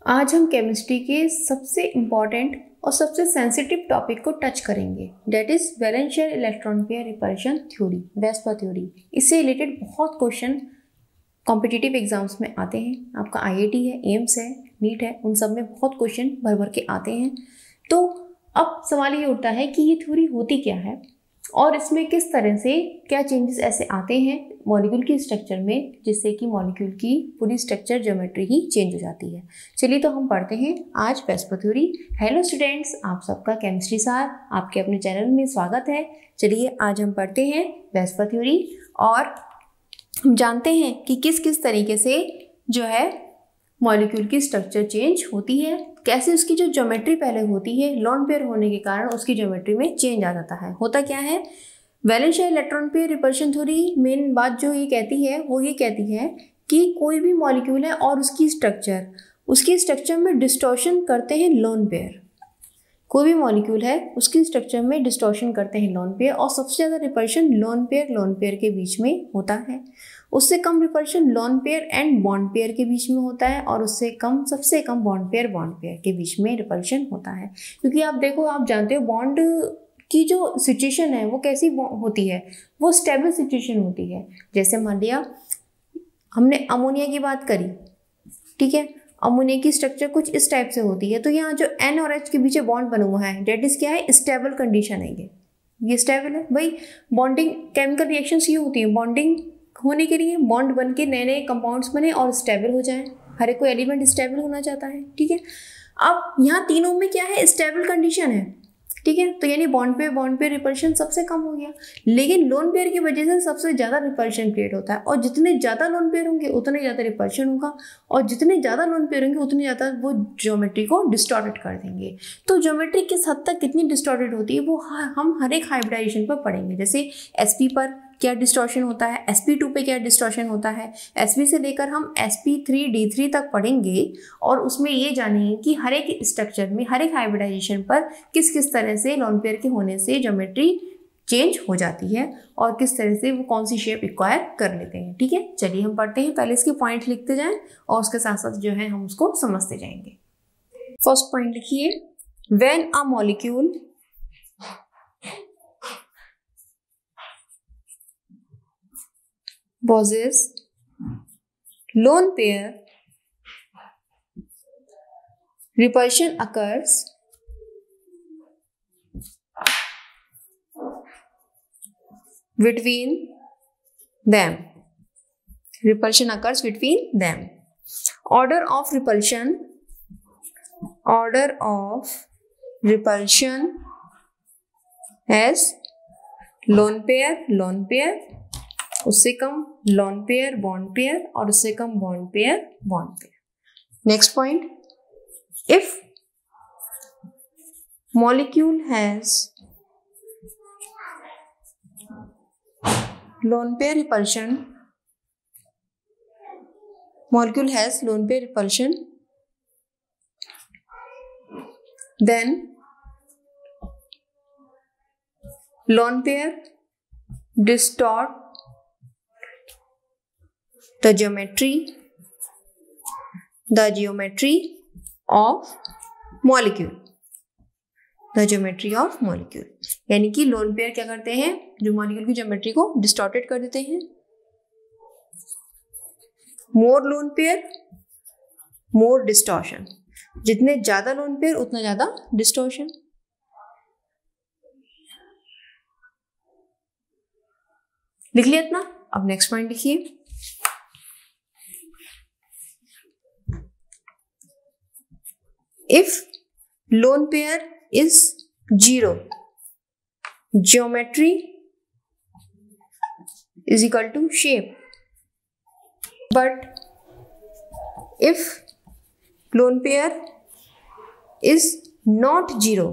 आज हम केमिस्ट्री के सबसे इम्पॉर्टेंट और सबसे सेंसिटिव टॉपिक को टच करेंगे, that is valence shell electron pair repulsion theory, VSEPR theory. इससे रिलेटेड बहुत क्वेश्चन कॉम्पिटिटिव एग्जाम्स में आते हैं। आपका आईआईटी है, एम्स है, नीट है, उन सब में बहुत क्वेश्चन भर भर के आते हैं। तो अब सवाल ये उठता है कि ये थ्योरी होती क्या है और इसमें किस तरह से क्या चेंजेस ऐसे आते हैं मॉलिक्यूल की स्ट्रक्चर में जिससे कि मॉलिक्यूल की पूरी स्ट्रक्चर ज्योमेट्री ही चेंज हो जाती है। चलिए तो हम पढ़ते हैं आज वेस्पर थ्योरी। हेलो स्टूडेंट्स, आप सबका केमिस्ट्री सार आपके अपने चैनल में स्वागत है। चलिए आज हम पढ़ते हैं वेस्पर थ्योरी और हम जानते हैं कि किस किस तरीके से जो है मॉलिक्यूल की स्ट्रक्चर चेंज होती है, कैसे उसकी जो ज्योमेट्री पहले होती है लोन पेयर होने के कारण उसकी ज्योमेट्री में चेंज आ जाता है। होता क्या है, valence shell electron pair repulsion theory main बात जो ये कहती है वो ये कहती है कि कोई भी मॉलिक्यूल है और उसकी स्ट्रक्चर में डिस्टॉर्शन करते हैं लोन पेयर। कोई भी मॉलिक्यूल है उसकी स्ट्रक्चर में डिस्टॉर्शन करते हैं लोन पेयर और सबसे ज़्यादा रिपल्शन लोन पेयर के बीच में होता है। उससे कम repulsion lone pair and bond pair के बीच में होता है और उससे कम सबसे कम बॉन्ड पेयर के बीच में रिपल्शन होता है। क्योंकि आप देखो, आप जानते हो बॉन्ड की जो सिचुएशन है वो कैसी होती है, वो स्टेबल सिचुएशन होती है। जैसे मान लिया हमने अमोनिया की बात करी, ठीक है, अमोनिया की स्ट्रक्चर कुछ इस टाइप से होती है। तो यहाँ जो N और H के बीच बॉन्ड बना हुआ है डेट इज क्या है, स्टेबल कंडीशन है। ये स्टेबल है भाई। बॉन्डिंग केमिकल रिएक्शंस ये होती है, बॉन्डिंग होने के लिए बॉन्ड बन के नए नए कंपाउंड्स बने और स्टेबल हो जाए। हर एक कोई एलिमेंट स्टेबल होना चाहता है, ठीक है। अब यहाँ तीनों में क्या है, स्टेबल कंडीशन है, ठीक है। तो यानी बॉन्ड पे रिपल्शन सबसे कम हो गया, लेकिन लोन पेयर की वजह से सबसे ज़्यादा रिपल्शन क्रिएट होता है। और जितने ज़्यादा लोन पेयर होंगे उतने ज़्यादा रिपल्शन होगा और जितने ज़्यादा लोन पेयर होंगे उतने ज़्यादा वो ज्योमेट्री को डिस्टॉर्टेड कर देंगे। तो ज्योमेट्री किस हद तक कितनी डिस्टॉर्टेड होती है वो हम हर एक हाइब्रिडाइजेशन पर पढ़ेंगे। जैसे sp पर क्या डिस्टॉर्शन होता है, sp2 पे क्या डिस्टॉर्शन होता है, sp से लेकर हम sp3d3 तक पढ़ेंगे और उसमें ये जानेंगे कि हर एक स्ट्रक्चर में हर एक हाइब्रिडाइजेशन पर किस किस तरह से लोन पेयर के होने से ज्योमेट्री चेंज हो जाती है और किस तरह से वो कौन सी शेप एक्वायर कर लेते हैं, ठीक है। चलिए हम पढ़ते हैं, पहले इसके पॉइंट लिखते जाएं और उसके साथ साथ जो है हम उसको समझते जाएंगे। फर्स्ट पॉइंट लिखिए, when a molecule possess lone pair, repulsion occurs between them. Order of repulsion as lone pair, उससे कम लोन पेयर बॉन्ड पेयर और उससे कम bond pair. Next point, if molecule has lone pair repulsion then lone pair distort the geometry of molecule, यानी कि lone pair क्या करते हैं, जो मॉलिक्यूल की ज्योमेट्री को डिस्टॉर्टेड कर देते हैं। मोर लोन पेयर मोर डिस्टॉर्शन, जितने ज्यादा लोन पेयर उतना ज्यादा डिस्टॉर्शन। लिख लिया इतना। अब नेक्स्ट पॉइंट लिखिए, if lone pair is 0, geometry is equal to shape. But if lone pair is not 0,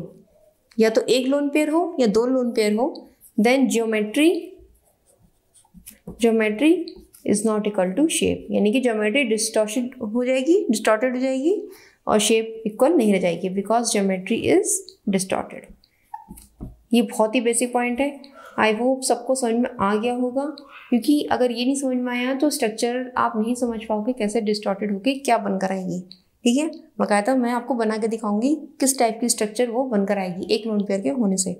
या तो एक लोन पेयर हो या दो लोन पेयर हो, then geometry is not equal to shape, यानी कि ज्योमेट्री डिस्टॉर्टेड हो जाएगी और शेप इक्वल नहीं रह जाएगी, बिकॉज ज्योमेट्री इज डिस्टॉर्टेड। ये बहुत ही बेसिक पॉइंट है। आई होप सबको समझ में आ गया होगा, क्योंकि अगर ये नहीं समझ में आया तो स्ट्रक्चर आप नहीं समझ पाओगे कैसे डिस्टॉर्टेड होके क्या बनकर आएगी, ठीक है, बाकायदा मैं आपको बना के दिखाऊंगी किस टाइप की स्ट्रक्चर वो बनकर आएगी एक लोन पेयर के होने से।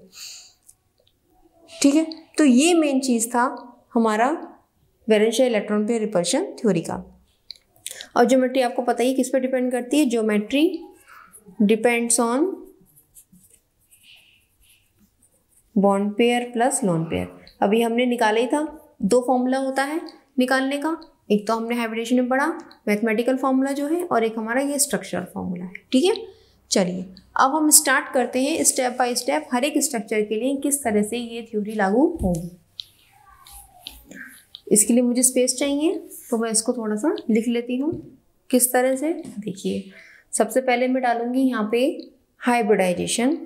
ठीक है, तो ये मेन चीज़ था हमारा valence shell electron pair repulsion theory का। और ज्योमेट्री आपको पता ही किस पर डिपेंड करती है, geometry depends on bond pair plus lone pair. अभी हमने निकाला ही था, 2 फॉर्मूला होता है निकालने का, एक तो हमने हाइब्रिडेशन में पढ़ा मैथमेटिकल फॉर्मूला जो है, और एक हमारा ये स्ट्रक्चरल फॉर्मूला है। ठीक है, चलिए अब हम स्टार्ट करते हैं स्टेप बाय स्टेप हर एक स्ट्रक्चर के लिए किस तरह से ये थ्योरी लागू होगी। इसके लिए मुझे स्पेस चाहिए, तो मैं इसको थोड़ा सा लिख लेती हूँ किस तरह से। देखिए, सबसे पहले मैं डालूंगी यहाँ पे हाइब्रिडाइजेशन।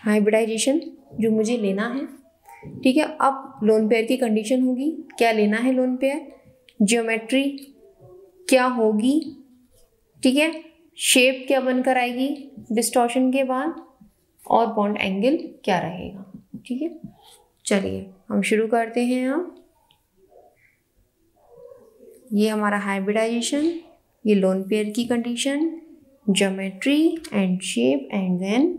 हाइब्रिडाइजेशन जो मुझे लेना है, ठीक है। अब लोन पेयर की कंडीशन होगी, क्या लेना है लोन पेयर, ज्योमेट्री क्या होगी, ठीक है, शेप क्या बनकर आएगी डिस्टॉर्शन के बाद, और बॉन्ड एंगल क्या रहेगा। ठीक है, चलिए हम शुरू करते हैं। अब ये हमारा हाइब्रिडाइजेशन, ये लोन पेयर की condition, geometry and shape and then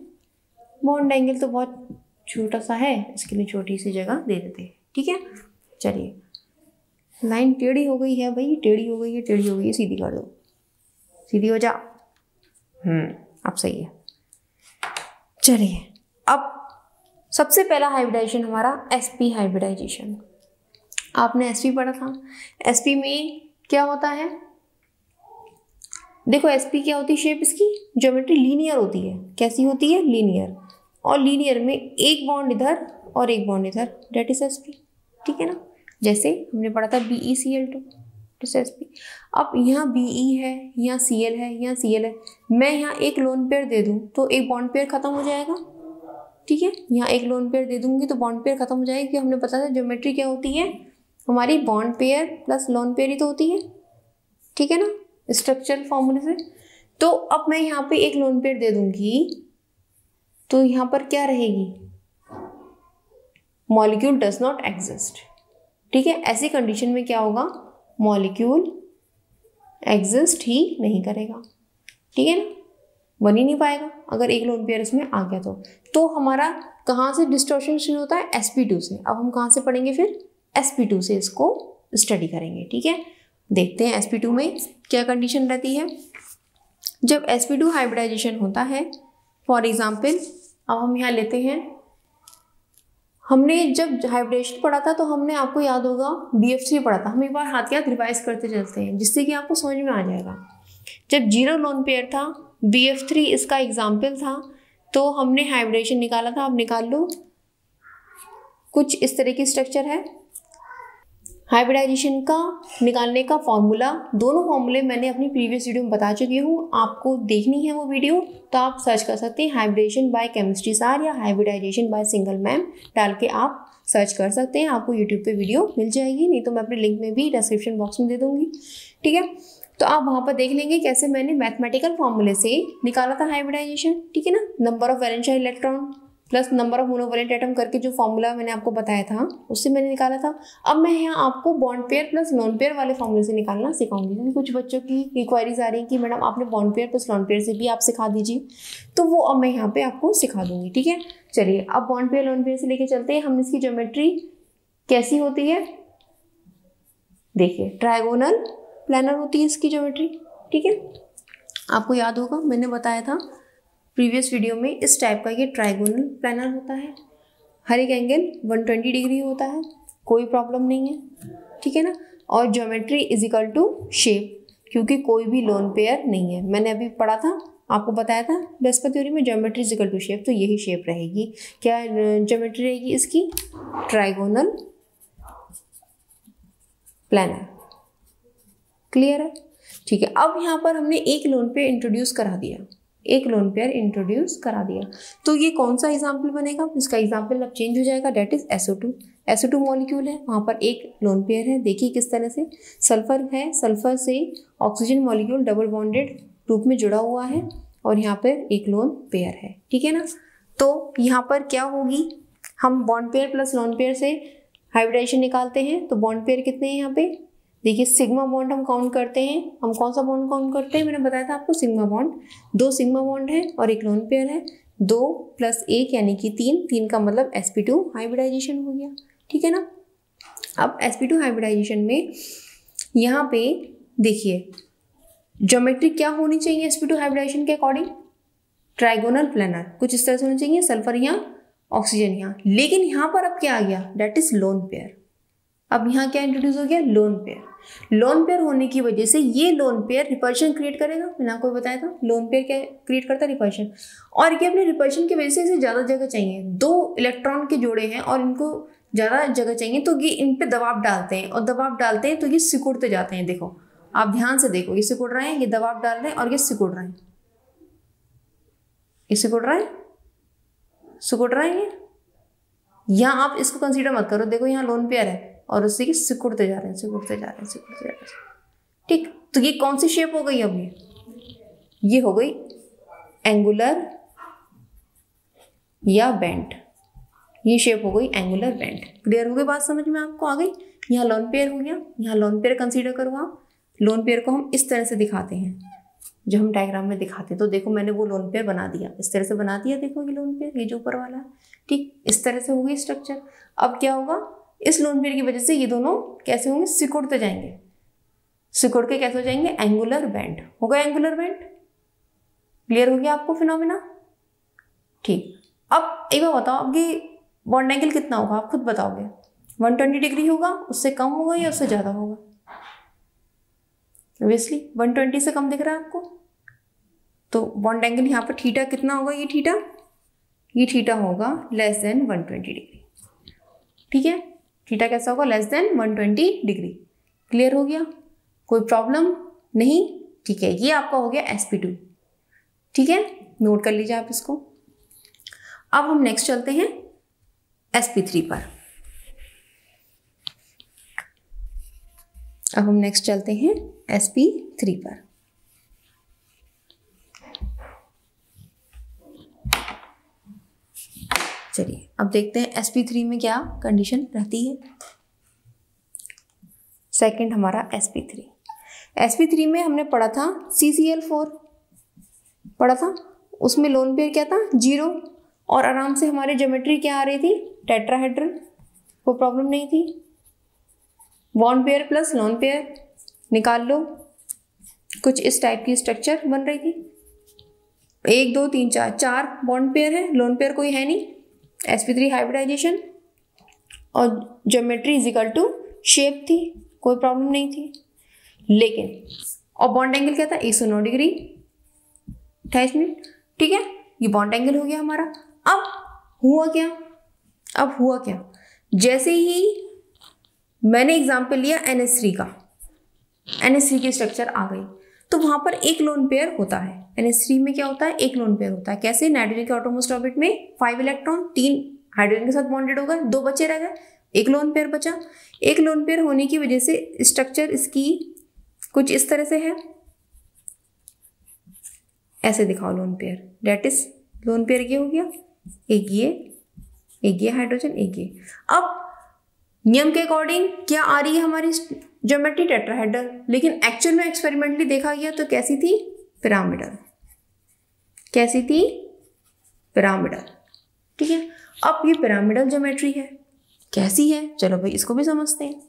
bond angle. तो बहुत छोटा सा है, इसके लिए छोटी सी जगह दे देते हैं। ठीक है, चलिए लाइन टेढ़ी हो गई है भाई, टेढ़ी हो गई है, टेढ़ी हो गई है, सीधी कर दो, सीधी हो जा। अब सही है। चलिए अब सबसे पहला हाइब्रिडाइजेशन हमारा एसपी हाइब्रिडाइजेशन। आपने एसपी पढ़ा था, एसपी में क्या होता है, देखो एसपी क्या होती है शेप इसकी, ज्योमेट्री लीनियर होती है। कैसी होती है, लीनियर, और लीनियर में एक बॉन्ड इधर और एक बॉन्ड इधर, डेट इज एसपी। ठीक है ना, जैसे हमने पढ़ा था BeCl2 एसपी। अब यहाँ BE है, यहाँ Cl है, यहाँ Cl है, मैं यहाँ एक लोन पेयर दे दूँ तो एक बॉन्ड पेयर खत्म हो जाएगा। ठीक है, यहाँ एक लोन पेयर दे दूंगी तो बॉन्ड पेयर खत्म हो जाएगी, क्योंकि हमने पता था ज्योमेट्री क्या होती है हमारी, bond pair plus lone pair ही तो होती है। ठीक है ना, स्ट्रक्चरल फॉर्मूले से। तो अब मैं यहाँ पे एक लोन पेयर दे दूंगी तो यहाँ पर क्या रहेगी, मॉलिक्यूल डज नॉट एग्जिस्ट। ठीक है, ऐसी कंडीशन में क्या होगा, मॉलिक्यूल एग्जिस्ट ही नहीं करेगा। ठीक है ना, बन ही नहीं पाएगा अगर एक लोन पेयर इसमें आ गया तो हमारा कहाँ से डिस्टॉर्शन शुरू होता है, sp2 से। अब हम कहाँ से पढ़ेंगे फिर, sp2 से इसको स्टडी करेंगे। ठीक है, देखते हैं sp2 में क्या कंडीशन रहती है। जब sp2 हाइब्रिडाइजेशन होता है, फॉर एग्जाम्पल अब हम यहाँ लेते हैं, हमने जब हाइब्रिडेशन पढ़ा था तो हमने, आपको याद होगा BF3 पढ़ा था, हम एक बार हाथ के हाथ रिवाइज करते चलते हैं जिससे कि आपको समझ में आ जाएगा। जब 0 लोन पेयर था, BF3 इसका एग्जाम्पल था, तो हमने हाइब्रिडेशन निकाला था। अब निकाल लो, कुछ इस तरह की स्ट्रक्चर है। हाइब्रिडाइजेशन का निकालने का फॉर्मूला, दोनों फॉर्मूले मैंने अपनी प्रीवियस वीडियो में बता चुकी हूँ, आपको देखनी है वो वीडियो तो आप सर्च कर सकते हैं, हाइब्रिडेशन बाय केमिस्ट्री सार या हाइब्रिडाइजेशन बाय सिंगल मैम डाल के आप सर्च कर सकते हैं, आपको यूट्यूब पे वीडियो मिल जाएगी, नहीं तो मैं अपने लिंक में भी डिस्क्रिप्शन बॉक्स में दे दूँगी। ठीक है, तो आप वहाँ पर देख लेंगे कैसे मैंने मैथमेटिकल फॉर्मूले से निकाला था हाइब्रिडाइजेशन। ठीक है ना, number of valence shell electron plus number of monovalent atom करके जो फॉर्मूला मैंने आपको बताया था उससे मैंने निकाला था। अब मैं यहाँ आपको bond pair plus lone pair वाले फॉर्मूले से निकालना सिखाऊंगी, क्योंकि कुछ बच्चों की इंक्वायरीज आ रही है कि मैडम आपने bond pair plus lone pair से भी आप सिखा दीजिए, तो वो अब मैं यहाँ पे आपको सिखा दूंगी। ठीक है, चलिए अब बॉन्ड पेयर लोन पेयर से लेके चलते हैं। हमने इसकी ज्योमेट्री कैसी होती है, देखिए ट्रायगोनल प्लानर होती है इसकी ज्योमेट्री। ठीक है, आपको याद होगा मैंने बताया था प्रीवियस वीडियो में, इस टाइप का ये ट्रायगोनल प्लानर होता है, हर एक एंगल 120 डिग्री होता है, कोई प्रॉब्लम नहीं है। ठीक है ना, और geometry is equal to shape, क्योंकि कोई भी लोन पेयर नहीं है। मैंने अभी पढ़ा था, आपको बताया था बेस्पर थ्योरी में, geometry is equal to shape, तो यही शेप रहेगी। क्या ज्योमेट्री रहेगी इसकी, ट्रायगोनल प्लानर। क्लियर है, ठीक है। अब यहाँ पर हमने एक लोन पेयर इंट्रोड्यूस करा दिया, एक लोन पेयर इंट्रोड्यूस करा दिया, तो ये कौन सा एग्जाम्पल बनेगा, इसका एग्जाम्पल अब चेंज हो जाएगा, date is SO2। SO2 molecule है, वहाँ पर एक लोन पेयर है। देखिए किस तरह से सल्फर है, सल्फर से ऑक्सीजन मॉलिक्यूल डबल बॉन्डेड रूप में जुड़ा हुआ है, और यहाँ पर एक लोन पेयर है। ठीक है ना, तो यहाँ पर क्या होगी, हम bond pair plus lone pair से हाइब्रिडाइजेशन निकालते हैं, तो बॉन्ड पेयर कितने हैं यहाँ पे, देखिए सिग्मा बॉन्ड हम काउंट करते हैं, हम कौन सा बॉन्ड काउंट करते हैं, मैंने बताया था आपको सिग्मा बॉन्ड, 2 सिग्मा बॉन्ड है और एक लोन पेयर है, 2 + 1 यानी कि 3 का मतलब sp2 हाइब्रिडाइजेशन हो गया, ठीक है ना। अब sp2 हाइब्रिडाइजेशन में यहाँ पे देखिए ज्योमेट्री क्या होनी चाहिए sp2 हाइब्रिडाइजेशन के अकॉर्डिंग, ट्राइगोनल प्लेनर, कुछ इस तरह से होनी चाहिए, सल्फर यहाँ ऑक्सीजन यहाँ, लेकिन यहाँ पर अब क्या आ गया, दैट इज लोन पेयर। अब यहाँ क्या इंट्रोड्यूस हो गया, लोन पेयर। लोन पेयर होने की वजह से ये लोन पेयर रिपल्शन क्रिएट करेगा, मैंने आपको बताया था लोन पेयर क्या क्रिएट करता है, रिपल्शन। और ये अपने रिपल्शन की वजह से इसे ज़्यादा जगह चाहिए, 2 इलेक्ट्रॉन के जोड़े हैं और इनको ज़्यादा जगह चाहिए, तो ये इन पे दबाव डालते हैं, और दबाव डालते हैं तो ये सिकुड़ते जाते हैं। देखो आप ध्यान से देखो, ये सिकुड़ रहे हैं, ये दबाव डाल रहे हैं और ये सिकुड़ रहे हैं, ये सिकुड़ रहा है, सिकुड़ रहा है ये। यहाँ आप इसको कंसीडर मत करो, देखो यहाँ लोन पेयर है और उससे सिकुड़ते जा रहे हैं, सिकुड़ते जा रहे हैं, सिकुड़ते जा रहे हैं, ठीक। तो ये कौन सी शेप हो गई, अब ये हो गई एंगुलर या बेंट, ये शेप हो गई एंगुलर बेंट। क्लियर हो गई बात, समझ में आपको आ गई। यहाँ लोन पेयर हो गया, यहाँ लोन पेयर कंसीडर करो आप। लोन पेयर को हम इस तरह से दिखाते हैं, जो हम डायग्राम में दिखाते हैं। तो देखो मैंने वो लोन पेयर बना दिया, इस तरह से बना दिया, देखो ये लोन पेयर, ये जो ऊपर वाला है, ठीक, इस तरह से होगी स्ट्रक्चर। अब क्या होगा, इस लोन पेयर की वजह से ये दोनों कैसे होंगे, सिकुड़ते जाएंगे, सिकुड़ के कैसे हो जाएंगे, एंगुलर बेंड हो गया, एंगुलर बेंड। क्लियर हो गया आपको फिनोमेना, ठीक। अब एक बार बताओ, अब ये बॉन्ड एंगल कितना होगा, आप खुद बताओगे। 120 डिग्री होगा, उससे कम होगा या उससे ज़्यादा होगा, ऑब्वियसली 120 से कम दिख रहा है आपको, तो बॉन्ड एंगल यहाँ पर थीटा कितना होगा, ये थीटा होगा लेस देन 120 डिग्री, ठीक है। थीटा कैसा होगा, लेस देन 120 डिग्री। क्लियर हो गया, कोई प्रॉब्लम नहीं, ठीक है। ये आपका हो गया sp2, ठीक है, नोट कर लीजिए आप इसको। अब हम नेक्स्ट चलते हैं sp3 पर। अब हम नेक्स्ट चलते हैं sp3 पर। चलिए अब देखते हैं sp3 में क्या कंडीशन रहती है। सेकंड हमारा sp3 में हमने पढ़ा था CCl4 पढ़ा था, उसमें लोन पेयर क्या था, 0, और आराम से हमारी ज्योमेट्री क्या आ रही थी, टेट्राहेड्रल, कोई प्रॉब्लम नहीं थी। Bond pair plus lone pair निकाल लो, कुछ इस टाइप की स्ट्रक्चर बन रही थी। 1 2 3 4 बॉन्ड पेयर है, लोन पेयर कोई है नहीं, sp3 हाइब्रिडाइजेशन, और geometry is equal to shape थी, कोई प्रॉब्लम नहीं थी। लेकिन और बॉन्ड एंगल क्या था, 109 डिग्री 28 मिनट, ठीक है, ये बॉन्ड एंगल हो गया हमारा। अब हुआ क्या, जैसे ही मैंने एग्जाम्पल लिया NH3 का, NH3 की स्ट्रक्चर आ गई, तो वहां पर एक लोन पेयर होता है। NH3 में क्या होता है, एक लोन पेयर होता है। कैसे, नाइट्रोजन के आउटरमोस्ट ऑर्बिट में 5 इलेक्ट्रॉन, 3 हाइड्रोजन के साथ बॉन्डेड हो गए, 2 बचे रह गए, एक लोन पेयर बचा। एक लोन पेयर होने की वजह से स्ट्रक्चर इसकी कुछ इस तरह से है, ऐसे दिखाओ lone pair, that is lone pair ये हो गया, एक ये हाइड्रोजन, एक ये। अब नियम के अकॉर्डिंग क्या आ रही है हमारी ज्योमेट्री, टेट्राहेड्रल, लेकिन एक्चुअल में एक्सपेरिमेंटली देखा गया तो कैसी थी, पिरामिडल, कैसी थी, पिरामिडल, ठीक है। अब ये पिरामिडल ज्योमेट्री है, कैसी है, चलो भाई इसको भी समझते हैं।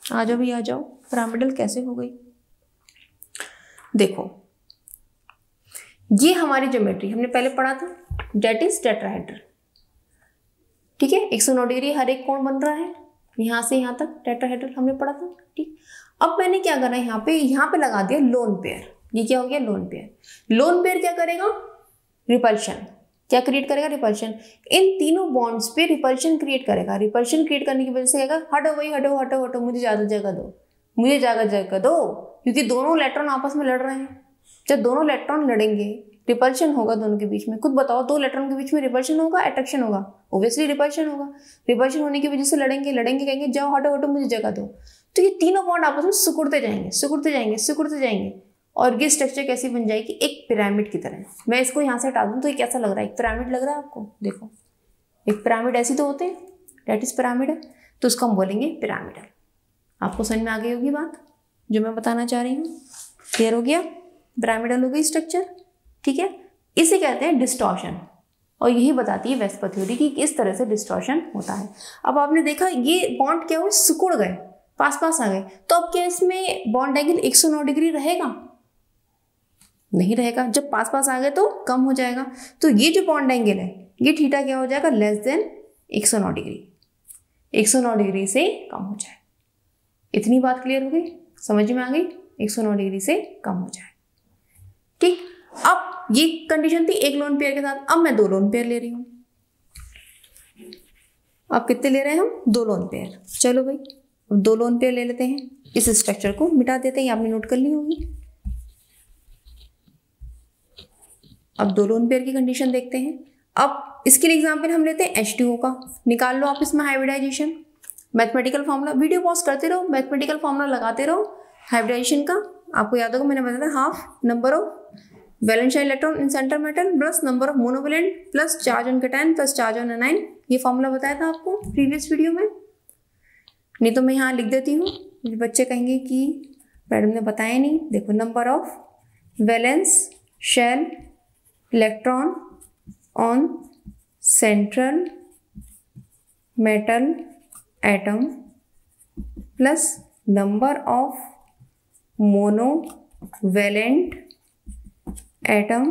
आ जाओ भाई, आ जाओ, पिरामिडल कैसे हो गई। देखो ये हमारी ज्योमेट्री हमने पहले पढ़ा था, डेट इज टेट्राहेड्रल, ठीक है, 109 डिग्री हर एक कोण बन रहा है, यहाँ से यहाँ तक टेट्राहेड्रल हमने पढ़ा था, ठीक। अब मैंने क्या करा, यहाँ पे लगा दिया लोन पेयर, ये क्या हो गया, लोन पेयर। लोन पेयर क्या करेगा, रिपल्शन, क्या क्रिएट करेगा, रिपल्शन। इन तीनों बॉन्ड्स पे रिपल्शन क्रिएट करेगा। रिपल्शन क्रिएट करने की वजह से कहेगा, हटो भाई, हटो, मुझे ज़्यादा जगह दो, क्योंकि दोनों इलेक्ट्रॉन आपस में लड़ रहे हैं। जब दोनों इलेक्ट्रॉन लड़ेंगे, रिपल्शन होगा दोनों के बीच में। खुद बताओ, 2 इलेक्ट्रॉन के बीच में रिपल्शन होगा, अट्रैक्शन होगा, ऑब्वियसली रिपल्शन होगा। रिपल्शन होने की वजह से लड़ेंगे, कहेंगे जाओ, हटो, मुझे जगह दो। तो ये तीनों बॉन्ड आपस में सिकुड़ते जाएंगे, और ये स्ट्रक्चर कैसी बन जाएगी, एक पिरामिड की तरह। मैं इसको यहाँ से हटा दूँ तो ये कैसा लग रहा है, एक पिरामिड लग रहा है आपको। देखो एक पिरामिड ऐसी तो होते हैं, दैट इज पिरामिड, तो उसको हम बोलेंगे पिरामिडल। आपको समझ में आ गई होगी बात, जो मैं बताना चाह रही हूँ। क्लियर हो गया? पिरामिडल हो गई स्ट्रक्चर, ठीक है। इसे कहते हैं डिस्टॉर्शन, और यही बताती है वेस्पर थ्योरी कि किस तरह से डिस्टॉर्शन होता है। अब आपने देखा ये बॉन्ड क्या हुए, सिकुड़ गए, पास पास आ गए, तो अब क्या इसमें बॉन्ड एंगल 109 डिग्री रहेगा? नहीं रहेगा। जब पास पास आ गए तो कम हो जाएगा। तो ये जो बॉन्ड एंगल है ये थीटा क्या हो जाएगा, लेस देन 109 डिग्री, 109 डिग्री से कम हो जाए। इतनी बात क्लियर हो गई, समझ में आ गई? 109 डिग्री से कम हो जाए, ठीक। अब ये कंडीशन थी एक लोन पेयर के साथ, अब मैं 2 लोन पेयर ले रही हूं। अब कितने ले रहे हैं हम? 2 लोन पेयर। चलो भाई, अब 2 लोन पेयर ले लेते हैं। इस स्ट्रक्चर को मिटा देते हैं, आपने नोट कर ली होगी। अब 2 लोन पेयर की कंडीशन देखते हैं। अब इसके लिए एग्जांपल हम लेते हैं H2O का। निकाल लो आप इसमें hybridisation, mathematical formula, video pause करते रहो, मैथमेटिकल फॉर्मूला लगाते रहो हाइब्रिडाइजेशन का। आपको याद होगा मैंने बताया था, half number of valence electron in centre metal plus number of monovalent plus charge on cation plus charge on anion. ये फॉर्मूला बताया था आपको प्रीवियस वीडियो में, नहीं तो मैं यहाँ लिख देती हूँ, बच्चे कहेंगे कि मैडम ने बताया नहीं। देखो, number of valence shell electron on central metal atom plus number of monovalent atom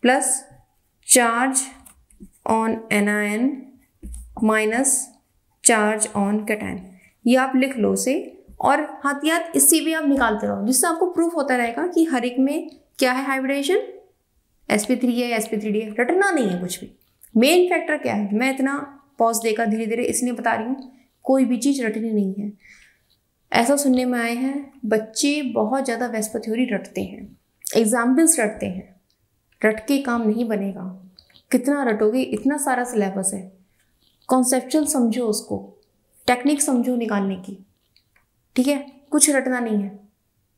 plus charge on anion minus charge on cation. ये आप लिख लो उसे, और हाथियात इससे भी आप निकालते रहो, जिससे आपको प्रूफ होता रहेगा कि हर एक में क्या है हाइब्रिडेशन, sp3 है, sp3d है। रटना नहीं है कुछ भी। मेन फैक्टर क्या है, मैं इतना पॉज देकर धीरे धीरे इसलिए बता रही हूँ, कोई भी चीज़ रटनी नहीं है। ऐसा सुनने में आए हैं बच्चे बहुत ज़्यादा वेस्पर थ्योरी रटते हैं, एग्जाम्पल्स रटते हैं, रट के काम नहीं बनेगा। कितना रटोगे, इतना सारा सिलेबस है, कॉन्सेप्चुअल समझो उसको, टेक्निक समझो निकालने की, ठीक है। कुछ रटना नहीं है,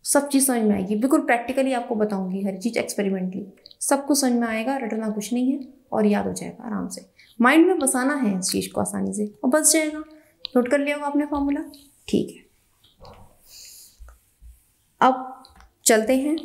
सब चीज़ समझ में आएगी, बिल्कुल प्रैक्टिकली आपको बताऊंगी हर चीज़ एक्सपेरिमेंटली, सब कुछ समझ में आएगा, रटना कुछ नहीं है और याद हो जाएगा आराम से। माइंड में बसाना है इस चीज़ को आसानी से और बस जाएगा। नोट कर लिया होगा आपने फॉर्मूला, ठीक है। अब चलते हैं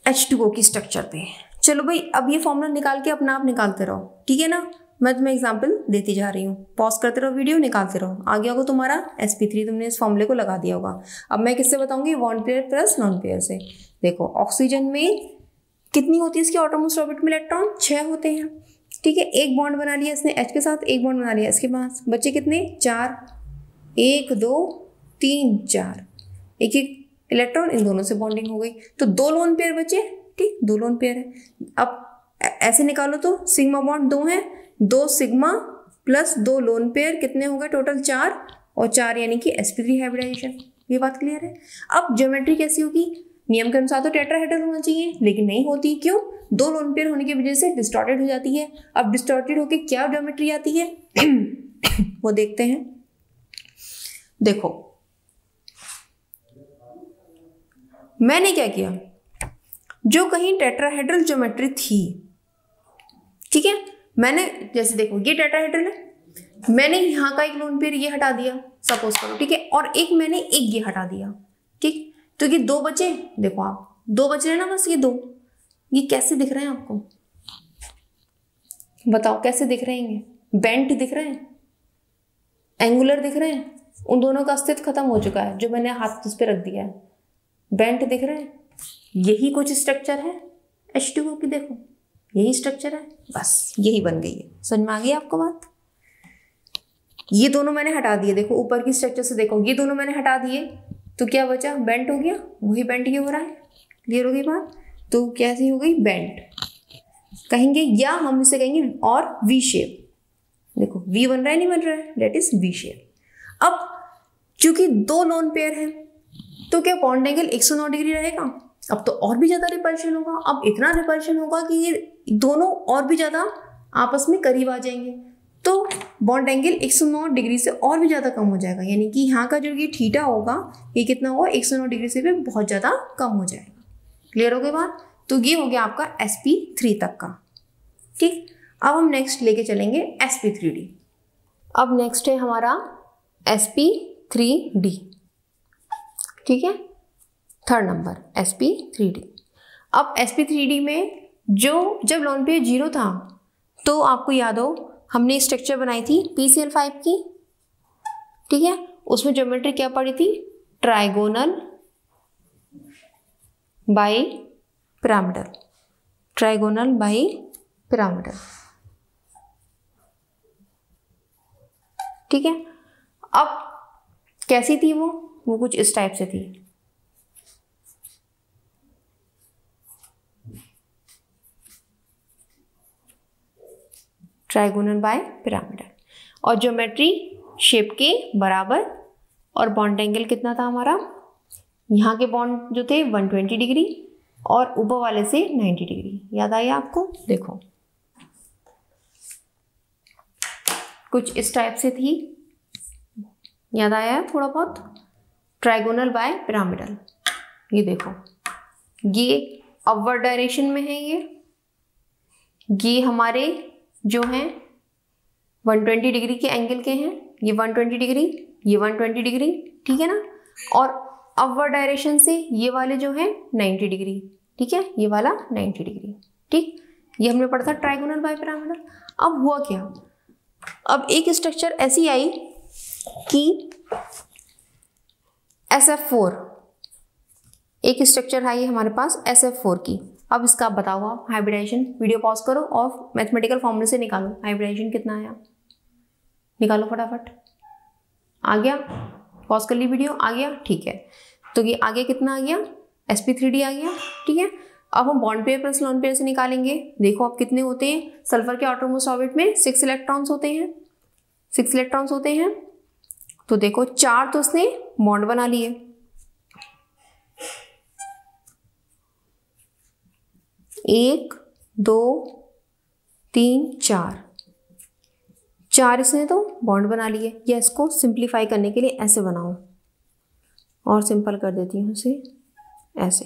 H2O की स्ट्रक्चर पे। चलो भाई, अब ये फॉर्मूला निकाल के अपना आप निकालते रहो, ठीक है ना। मैं तुम्हें एग्जांपल देती जा रही हूँ, पॉज करते रहो वीडियो, निकालते रहो। आ गया होगा तुम्हारा sp3, तुमने इस फॉर्मूले को लगा दिया होगा। अब मैं किससे बताऊंगी, bond pair plus non pair से। देखो, ऑक्सीजन में कितनी होती है इसकी ऑटोमोस्ट ऑर्बिट में इलेक्ट्रॉन, 6 होते हैं, ठीक है। एक बॉन्ड बना लिया इसने H के साथ, एक बॉन्ड बना लिया इसके पास, बच्चे कितने, 4, 1 2 3 4, एक एक इलेक्ट्रॉन, इन दोनों से बॉन्डिंग हो गई, तो 2 लोन पेयर बचे, ठीक, 2 लोन पेयर है। अब ऐसे निकालो तो सिग्मा बॉन्ड 2 है, 2 सिग्मा प्लस 2 लोन पेयर, कितने हो गए टोटल, 4, और 4 यानी कि sp3 हाइब्रिडाइजेशन। ये बात क्लियर है। अब ज्योमेट्री कैसी होगी, नियम के अनुसार तो टेट्राहेड्रल होना चाहिए, लेकिन नहीं होती, क्यों, 2 लोन पेयर होने की वजह से डिस्टॉर्टेड हो जाती है। अब डिस्टॉर्टेड होके क्या ज्योमेट्री आती है वो देखते हैं। देखो, मैंने क्या किया, जो कहीं टेट्राहेड्रल ज्योमेट्री थी, ठीक है, मैंने जैसे देखो ये टेट्राहेड्रल है, मैंने यहाँ का एक लोन पेयर ये हटा दिया सपोज करो, ठीक है, और एक मैंने एक ये हटा दिया, ठीक, तो ये 2 बचे। देखो आप 2 बच रहे हैं ना, बस ये 2, ये कैसे दिख रहे हैं आपको, बताओ कैसे दिख रहे हैं, बेंट दिख रहे हैं, एंगुलर दिख रहे हैं, उन दोनों का अस्तित्व खत्म हो चुका है जो मैंने हाथ इस पे रख दिया है, बेंट दिख रहे हैं। यही कुछ स्ट्रक्चर है H2O की, देखो यही स्ट्रक्चर है, बस यही बन गई है। समझ में आ गई आपको बात। ये दोनों मैंने हटा दिए, देखो ऊपर की स्ट्रक्चर से देखो, ये दोनों मैंने हटा दिए, तो क्या बचा, बेंट हो गया, वही बेंट ये हो रहा है। क्लियर हो गई बात। तो कैसी हो गई, बेंट कहेंगे, या हम इसे कहेंगे और वी शेप। देखो वी बन रहा है, नहीं बन रहा है, दैट इज वी शेप। अब चूंकि 2 लोन पेयर है, तो क्या बॉन्ड एंगल 109 डिग्री रहेगा। अब तो और भी ज्यादा रिपल्शन होगा, अब इतना रिपल्शन होगा कि ये दोनों और भी ज्यादा आपस में करीब आ जाएंगे, तो बॉन्ड एंगल 109 डिग्री से और भी ज्यादा कम हो जाएगा, यानी कि यहाँ का जो ये थीटा होगा ये कितना होगा, 109 डिग्री से भी बहुत ज्यादा कम हो जाएगा। क्लियर हो गई बात। तो ये हो गया आपका sp3 तक का, ठीक। अब हम नेक्स्ट लेके चलेंगे sp3d। अब नेक्स्ट है हमारा sp3d। ठीक है। Third number sp3d। अब sp3d में जब लोन पेयर 0 था तो आपको याद हो हमने स्ट्रक्चर बनाई थी PCl5 की, ठीक है। उसमें ज्योमेट्री क्या पड़ी थी, trigonal bi pyramidal, trigonal bi pyramidal, ठीक है। अब कैसी थी वो कुछ इस टाइप से थी। ट्राइगोनल बाय पिरामिडल, और ज्योमेट्री शेप के बराबर, और बॉन्ड एंगल कितना था हमारा, यहाँ के बॉन्ड जो थे 120 डिग्री और ऊपर वाले से 90 डिग्री। याद आया आपको, देखो कुछ इस टाइप से थी, याद आया थोड़ा बहुत। ट्राइगोनल बाय पिरामिडल, ये देखो ये अपवर्ड डायरेक्शन में है, ये हमारे जो हैं 120 डिग्री के एंगल के हैं, ये 120 डिग्री, ये 120 डिग्री, ठीक है ना। और अपवर्ड डायरेक्शन से ये वाले जो हैं 90 डिग्री, ठीक है, ये वाला 90 डिग्री, ठीक। ये हमने पढ़ा था ट्राइगोनल बाय पिरामिडल। अब हुआ क्या, अब एक स्ट्रक्चर ऐसी आई कि SF4, एक स्ट्रक्चर आई हमारे पास SF4 की। अब इसका आप बताओ, आप हाइब्रिडाइजेशन, वीडियो पॉज करो और मैथमेटिकल फॉर्मूले से निकालो हाइब्रिडाइजेशन कितना आया, निकालो फटाफट। आ गया, पॉज कर ली वीडियो, आ गया, ठीक है। तो ये आगे कितना आ गया, sp3d आ गया, ठीक है। अब हम bond pair plus lone pair से निकालेंगे। देखो अब कितने होते हैं, सल्फर के आटोमोस्ट ऑर्बिट में 6 इलेक्ट्रॉन्स होते हैं, 6 इलेक्ट्रॉन्स होते हैं। तो देखो 4 तो उसने बॉन्ड बना लिए, 1 2 3 4 इसने तो बॉन्ड बना लिए। या इसको सिंप्लीफाई करने के लिए ऐसे बनाओ, और सिंपल कर देती हूँ इसे ऐसे।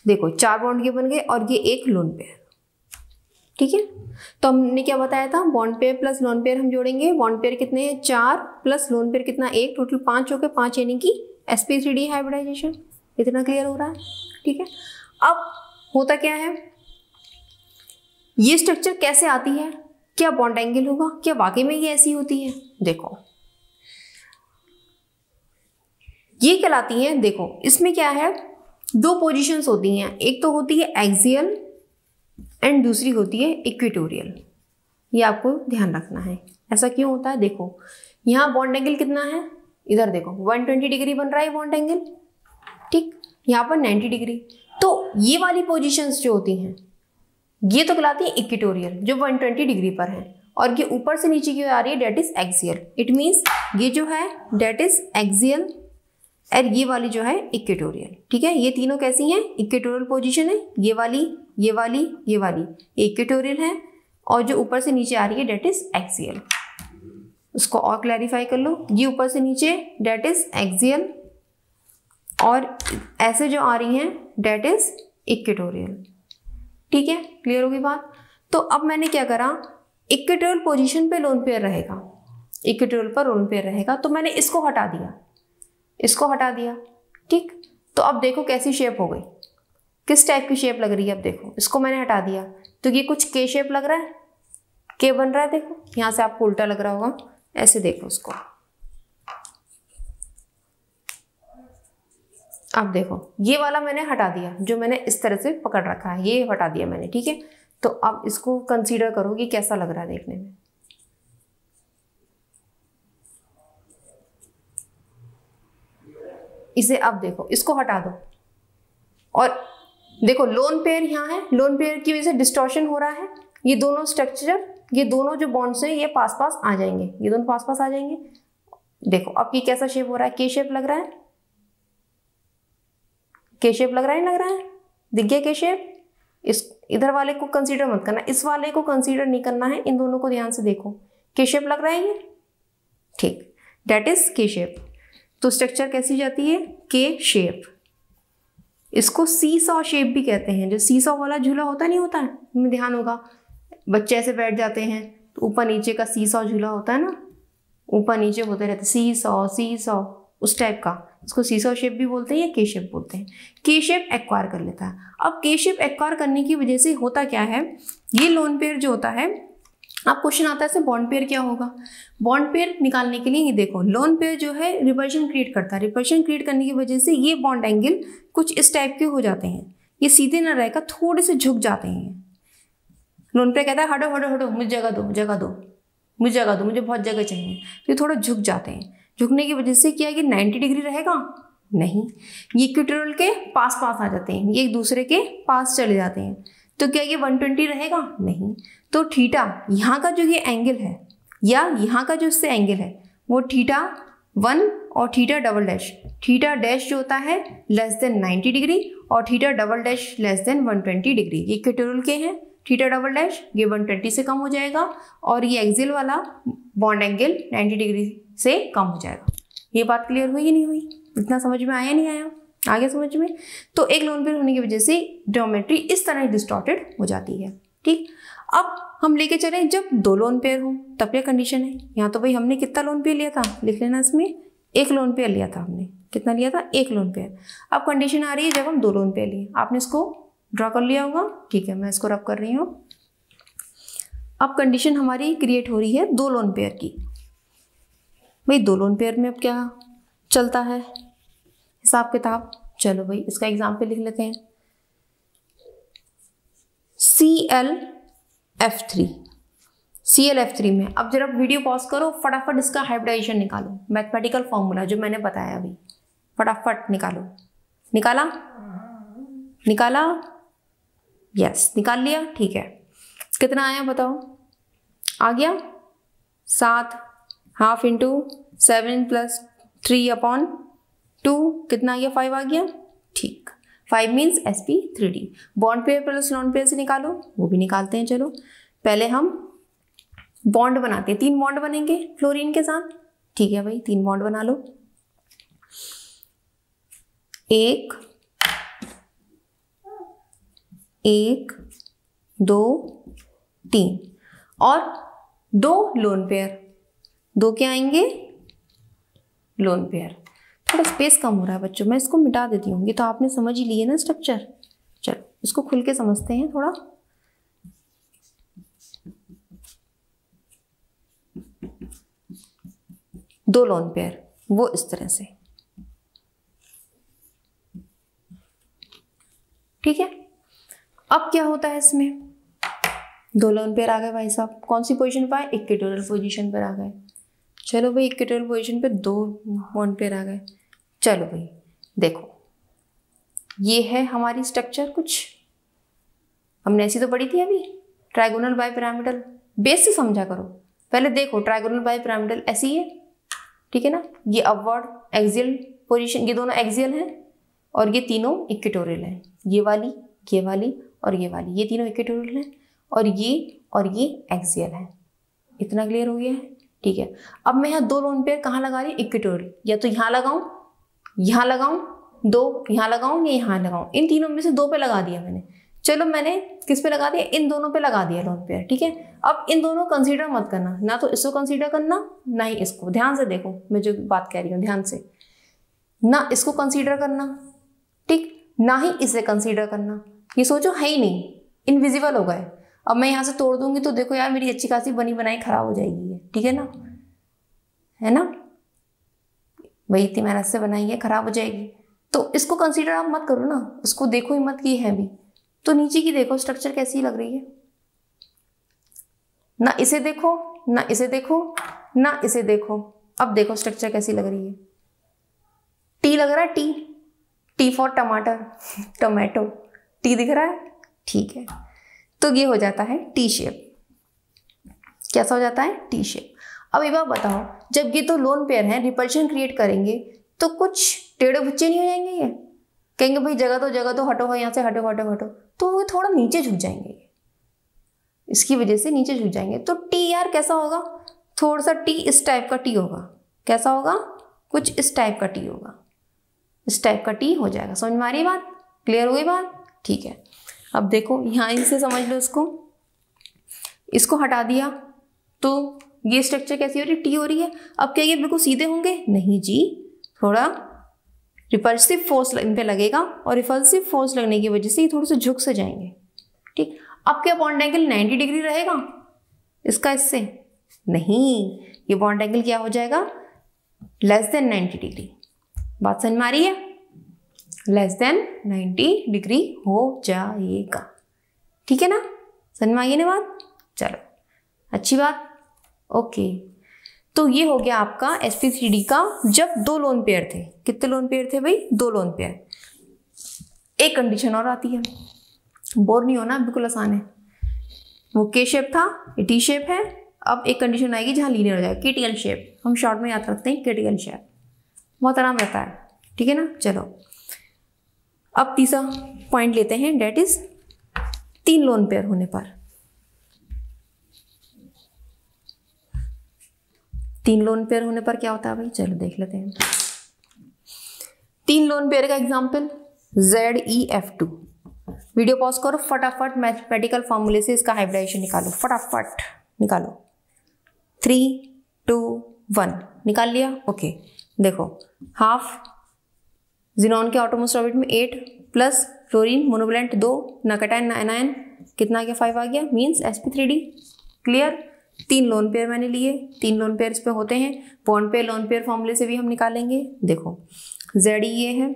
देखो 4 बॉन्ड के बन गए और ये एक लोन पेयर, ठीक है। तो हमने क्या बताया था, bond pair plus lone pair हम जोड़ेंगे। बॉन्ड पेयर कितने हैं, 4 प्लस लोन पेयर कितना, 1, टोटल 5 हो गए, 5 यानी कि sp3d हाइब्रिडाइजेशन। इतना क्लियर हो रहा है, ठीक है। अब होता क्या है, ये स्ट्रक्चर कैसे आती है, क्या बॉन्ड एंगल होगा, क्या वाकई में ये ऐसी होती है। देखो ये कहलाती है, देखो इसमें क्या है, 2 पोजीशंस होती हैं, एक तो होती है एक्सियल एंड दूसरी होती है इक्वेटोरियल। ये आपको ध्यान रखना है। ऐसा क्यों होता है, देखो यहाँ बॉन्ड एंगल कितना है, इधर देखो 120 डिग्री बन रहा है बॉन्ड एंगल, ठीक, यहाँ पर 90 डिग्री। तो ये वाली पोजीशंस जो होती हैं ये तो कहलाती है इक्वेटोरियल, जो 120 डिग्री पर है, और ये ऊपर से नीचे की ओर आ रही है, that is axial. It means ये जो है डेट इज एक्सियल और ये वाली जो है इक्वेटोरियल, ठीक है। ये तीनों कैसी हैं, इक्वेटोरियल पोजीशन है, ये वाली, ये वाली, ये वाली, ये इक्वेटोरियल है, और जो ऊपर से नीचे आ रही है डेट इज एक्सियल। उसको और क्लैरिफाई कर लो, ये ऊपर से नीचे डेट इज एक्सियल, और ऐसे जो आ रही हैं डेट इज इक्वेटोरियल, ठीक है। क्लियर होगी बात। तो अब मैंने क्या करा, इक्वेटोरियल पोजीशन पे लोन पेयर रहेगा, इक्वेटोरियल पर लोन पेयर रहेगा, तो मैंने इसको हटा दिया, इसको हटा दिया, ठीक। तो अब देखो कैसी शेप हो गई, किस टाइप की शेप लग रही है। अब देखो इसको मैंने हटा दिया तो ये कुछ के शेप लग रहा है, के बन रहा है, देखो यहाँ से आपको उल्टा लग रहा होगा, ऐसे देखो उसको। अब देखो ये वाला मैंने हटा दिया, जो मैंने इस तरह से पकड़ रखा है ये हटा दिया मैंने, ठीक है। तो अब इसको कंसीडर करो कि कैसा लग रहा है देखने में। इसे अब देखो, इसको हटा दो, और देखो लोन पेयर यहाँ है, लोन पेयर की वजह से डिस्टॉर्शन हो रहा है। ये दोनों स्ट्रक्चर, ये दोनों जो बॉन्ड्स हैं ये पास पास आ जाएंगे, ये दोनों पास पास आ जाएंगे। देखो अब ये कैसा शेप हो रहा है, के शेप लग रहा है, के शेप लग रहा है, नहीं लग रहा है, दिख गया के शेप। इस इधर वाले को कंसीडर मत करना, इस वाले को कंसीडर नहीं करना है, इन दोनों को ध्यान से देखो, के शेप लग रहा है ये, ठीक, डेट इज के शेप। तो स्ट्रक्चर कैसी जाती है, के शेप। इसको सी सॉ शेप भी कहते हैं, जो सी सॉ वाला झूला होता नहीं होता है, में ध्यान होगा, बच्चे ऐसे बैठ जाते हैं तो ऊपर नीचे का सी सॉ झूला होता है ना, ऊपर नीचे होते रहते, सी सॉ, उस टाइप का, इसको सीसॉ शेप भी बोलते हैं या के शेप बोलते हैं, के शेप एक्वायर कर लेता है। अब के शेप एक्वायर करने की वजह से होता क्या है, ये लोन पेयर जो होता है, अब क्वेश्चन आता है इसमें बॉन्ड पेयर क्या होगा। बॉन्ड पेयर निकालने के लिए ये देखो, लोन पेयर जो है रिपल्शन क्रिएट करता है, रिपल्शन क्रिएट करने की वजह से ये बॉन्ड एंगल कुछ इस टाइप के हो जाते हैं, ये सीधे ना रहकर थोड़े से झुक जाते हैं। लोन पेयर कहता है हटो हटो हटो, मुझे जगह दो, जगह दो, मुझे जगह दो, मुझे बहुत जगह चाहिए, तो ये थोड़ा झुक जाते हैं। झुकने की वजह से क्या ये 90 डिग्री रहेगा, नहीं, ये इक्वेटोरियल के पास पास आ जाते हैं, ये एक दूसरे के पास चले जाते हैं, तो क्या ये 120 रहेगा, नहीं। तो थीटा यहाँ का जो ये एंगल है या यहाँ का जो इससे एंगल है वो θ1 और θ डबल डैश, थीटा डैश जो होता है लेस देन 90 डिग्री और theta double dash less than 120 degree, ये इक्वेटोरियल के हैं। थीटा डबल डैश ये 120 से कम हो जाएगा और ये एक्सियल वाला बॉन्ड एंगल 90 डिग्री से कम हो जाएगा। ये बात क्लियर हुई कि नहीं हुई, इतना समझ में आया नहीं आया, आ गया समझ में। तो एक लोन पेयर होने की वजह से ज्योमेट्री इस तरह डिस्टॉर्टेड हो जाती है, ठीक। अब हम लेके चले जब दो लोन पेयर हो तब क्या कंडीशन है। यहाँ तो भाई हमने कितना लोन पेयर लिया था, लिख लेना इसमें, एक लोन पेयर लिया था हमने, कितना लिया था, एक लोन पेयर। अब कंडीशन आ रही है जब हम दो लोन पेयर लिए, आपने इसको ड्रॉ कर लिया होगा, ठीक है, मैं इसको रब कर रही हूँ। अब कंडीशन हमारी क्रिएट हो रही है दो लोन पेयर की। भाई दो लोन पेयर में अब क्या चलता है हिसाब किताब, चलो भाई इसका एग्जाम्पल लिख लेते हैं। ClF3, ClF3 में अब जरा वीडियो पॉज करो, फटाफट इसका हाइब्रिडाइजेशन निकालो, मैथमेटिकल फॉर्मूला जो मैंने बताया अभी, फटाफट निकालो। निकाला, निकाला, यस निकाल लिया, ठीक है। कितना आया बताओ, आ गया 7 हाफ इंटू 7 + 3/2, कितना आ गया, 5 आ गया, ठीक। 5 means sp3d। Bond pair plus lone pair से निकालो, वो भी निकालते हैं। चलो पहले हम बॉन्ड बनाते हैं, 3 बॉन्ड बनेंगे फ्लोरीन के साथ, ठीक है भाई 3 बॉन्ड बना लो। 1 1 2 3 और 2 लोन पेयर, 2 क्या आएंगे, लोन पेयर। थोड़ा स्पेस कम हो रहा है बच्चों, मैं इसको मिटा देती हूँ, ये तो आपने समझ ही लिए ना स्ट्रक्चर। चलो इसको खुल के समझते हैं थोड़ा। दो लोन पेयर वो इस तरह से, ठीक है। अब क्या होता है इसमें, दो लोन पेयर आ गए भाई साहब, कौन सी पोजीशन पर आए, इक्वेटोरियल पोजीशन पर आ गए। चलो भाई इक्वेटोरियल पोजीशन पे 2 बॉन्ड पेयर आ गए। चलो भाई देखो, ये है हमारी स्ट्रक्चर, कुछ हमने ऐसी तो पढ़ी थी अभी, ट्राइगोनल बाइपिरामिडल, बेस से समझा करो। पहले देखो ट्राइगोनल बाइपिरामिडल ऐसी है, ठीक है ना, ये अपवर्ड एक्सियल पोजीशन, ये दोनों एक्सियल हैं और ये तीनों इक्वेटोरियल हैं, ये वाली, ये वाली और ये वाली, ये तीनों इक्वेटोरियल हैं और ये एक्सियल है। इतना क्लियर हो गया है, ठीक है। अब मैं यहाँ 2 लोन पेयर कहाँ लगा रही हूँ, इक्वेटोरियल, या तो यहाँ लगाऊं, यहाँ लगाऊं, 2 यहाँ लगाऊं या यहाँ लगाऊं, इन तीनों में से 2 पे लगा दिया मैंने। चलो मैंने किस पे लगा दिया, इन दोनों पे लगा दिया लोन पेयर, ठीक है। अब इन दोनों कंसीडर मत करना, ना तो इसको कंसीडर करना ना ही इसको, ध्यान से देखो मैं जो बात कह रही हूँ, ध्यान से, ना इसको कंसीडर करना, ठीक, ना ही इसे कंसीडर करना। ये सोचो है ही नहीं, इनविजिबल हो गए। अब मैं यहाँ से तोड़ दूंगी तो देखो यार मेरी अच्छी खासी बनी बनाई खराब हो जाएगी, ठीक है ना, है ना, वही इतनी मेहनत से बनाई है, खराब हो जाएगी। तो इसको कंसीडर आप मत करो ना, उसको देखो ही मत कि है भी। तो नीचे की देखो स्ट्रक्चर कैसी लग रही है, ना इसे देखो ना इसे देखो ना इसे देखो। अब देखो स्ट्रक्चर कैसी लग रही है, टी लग रहा है, टी फॉर टमाटर, टोमेटो, टी दिख रहा है, ठीक है। तो ये हो जाता है टी शेप, कैसा हो जाता है, टी शेप। अब एक बात बताओ, जब ये तो लोन पेयर हैं, रिपल्शन क्रिएट करेंगे तो कुछ टेढ़े बच्चे नहीं हो जाएंगे, ये कहेंगे भाई जगह तो हटो, यहाँ से हटो हटो हटो, तो वो थोड़ा नीचे झुक जाएंगे, इसकी वजह से नीचे झुक जाएंगे। तो टी यार कैसा होगा, थोड़ा सा टी इस टाइप का टी होगा, कैसा होगा, कुछ इस टाइप का टी होगा, इस टाइप का टी हो जाएगा। समझ में आ रही बात, क्लियर हो गई बात, ठीक है। अब देखो यहाँ इनसे समझ लो, इसको हटा दिया तो ये स्ट्रक्चर कैसी हो रही है, टी हो रही है। अब क्या ये बिल्कुल सीधे होंगे, नहीं जी, थोड़ा रिपल्सिव फोर्स इन पे लगेगा और रिपल्सिव फोर्स लगने की वजह से ये थोड़े से झुक से जाएंगे। ठीक, अब क्या बॉन्ड एंगल 90 डिग्री रहेगा इसका इससे? नहीं, ये बॉन्ड एंगल क्या हो जाएगा? Less than 90 degree. बात समझ में आ रही है? लेस देन 90 डिग्री हो जाएगा। ठीक है ना, समझ में आई ना बात? चलो अच्छी बात। ओके, तो ये हो गया आपका sp3d का जब 2 लोन पेयर थे। कितने लोन पेयर थे भाई? 2 लोन पेयर। एक कंडीशन और आती है, बोर नहीं होना, बिल्कुल आसान है। वो के शेप था, ये टी शेप है। अब एक कंडीशन आएगी जहाँ लीनियर हो जाएगा, केटीएल शेप। हम शॉर्ट में याद रखते हैं केटीएल शेप, बहुत आराम रहता है। ठीक है ना, चलो अब तीसरा पॉइंट लेते हैं, डेट इज 3 लोन पेयर होने पर। 3 लोन पेयर होने पर क्या होता है भाई? चलो देख लेते हैं। 3 लोन पेयर का एग्जांपल ZeF2। वीडियो पॉज करो, फटाफट मैथमेटिकल फॉर्मूले से इसका हाइब्रिडाइजेशन निकालो, फटाफट निकालो। 3 2 1 निकाल लिया? ओके, देखो हाफ जिनॉन के ऑटोमोस्ट ऑर्बिट में 8 plus fluorine monovalent 2 nitrogen ion कितना आ गया? 5 आ गया, means sp3d। Clear? 3 lone pair मैंने लिए, 3 लोन पेयर इस पे होते हैं। बॉन्ड पेयर लोन पेयर फॉर्मूले से भी हम निकालेंगे। देखो Ze ये है,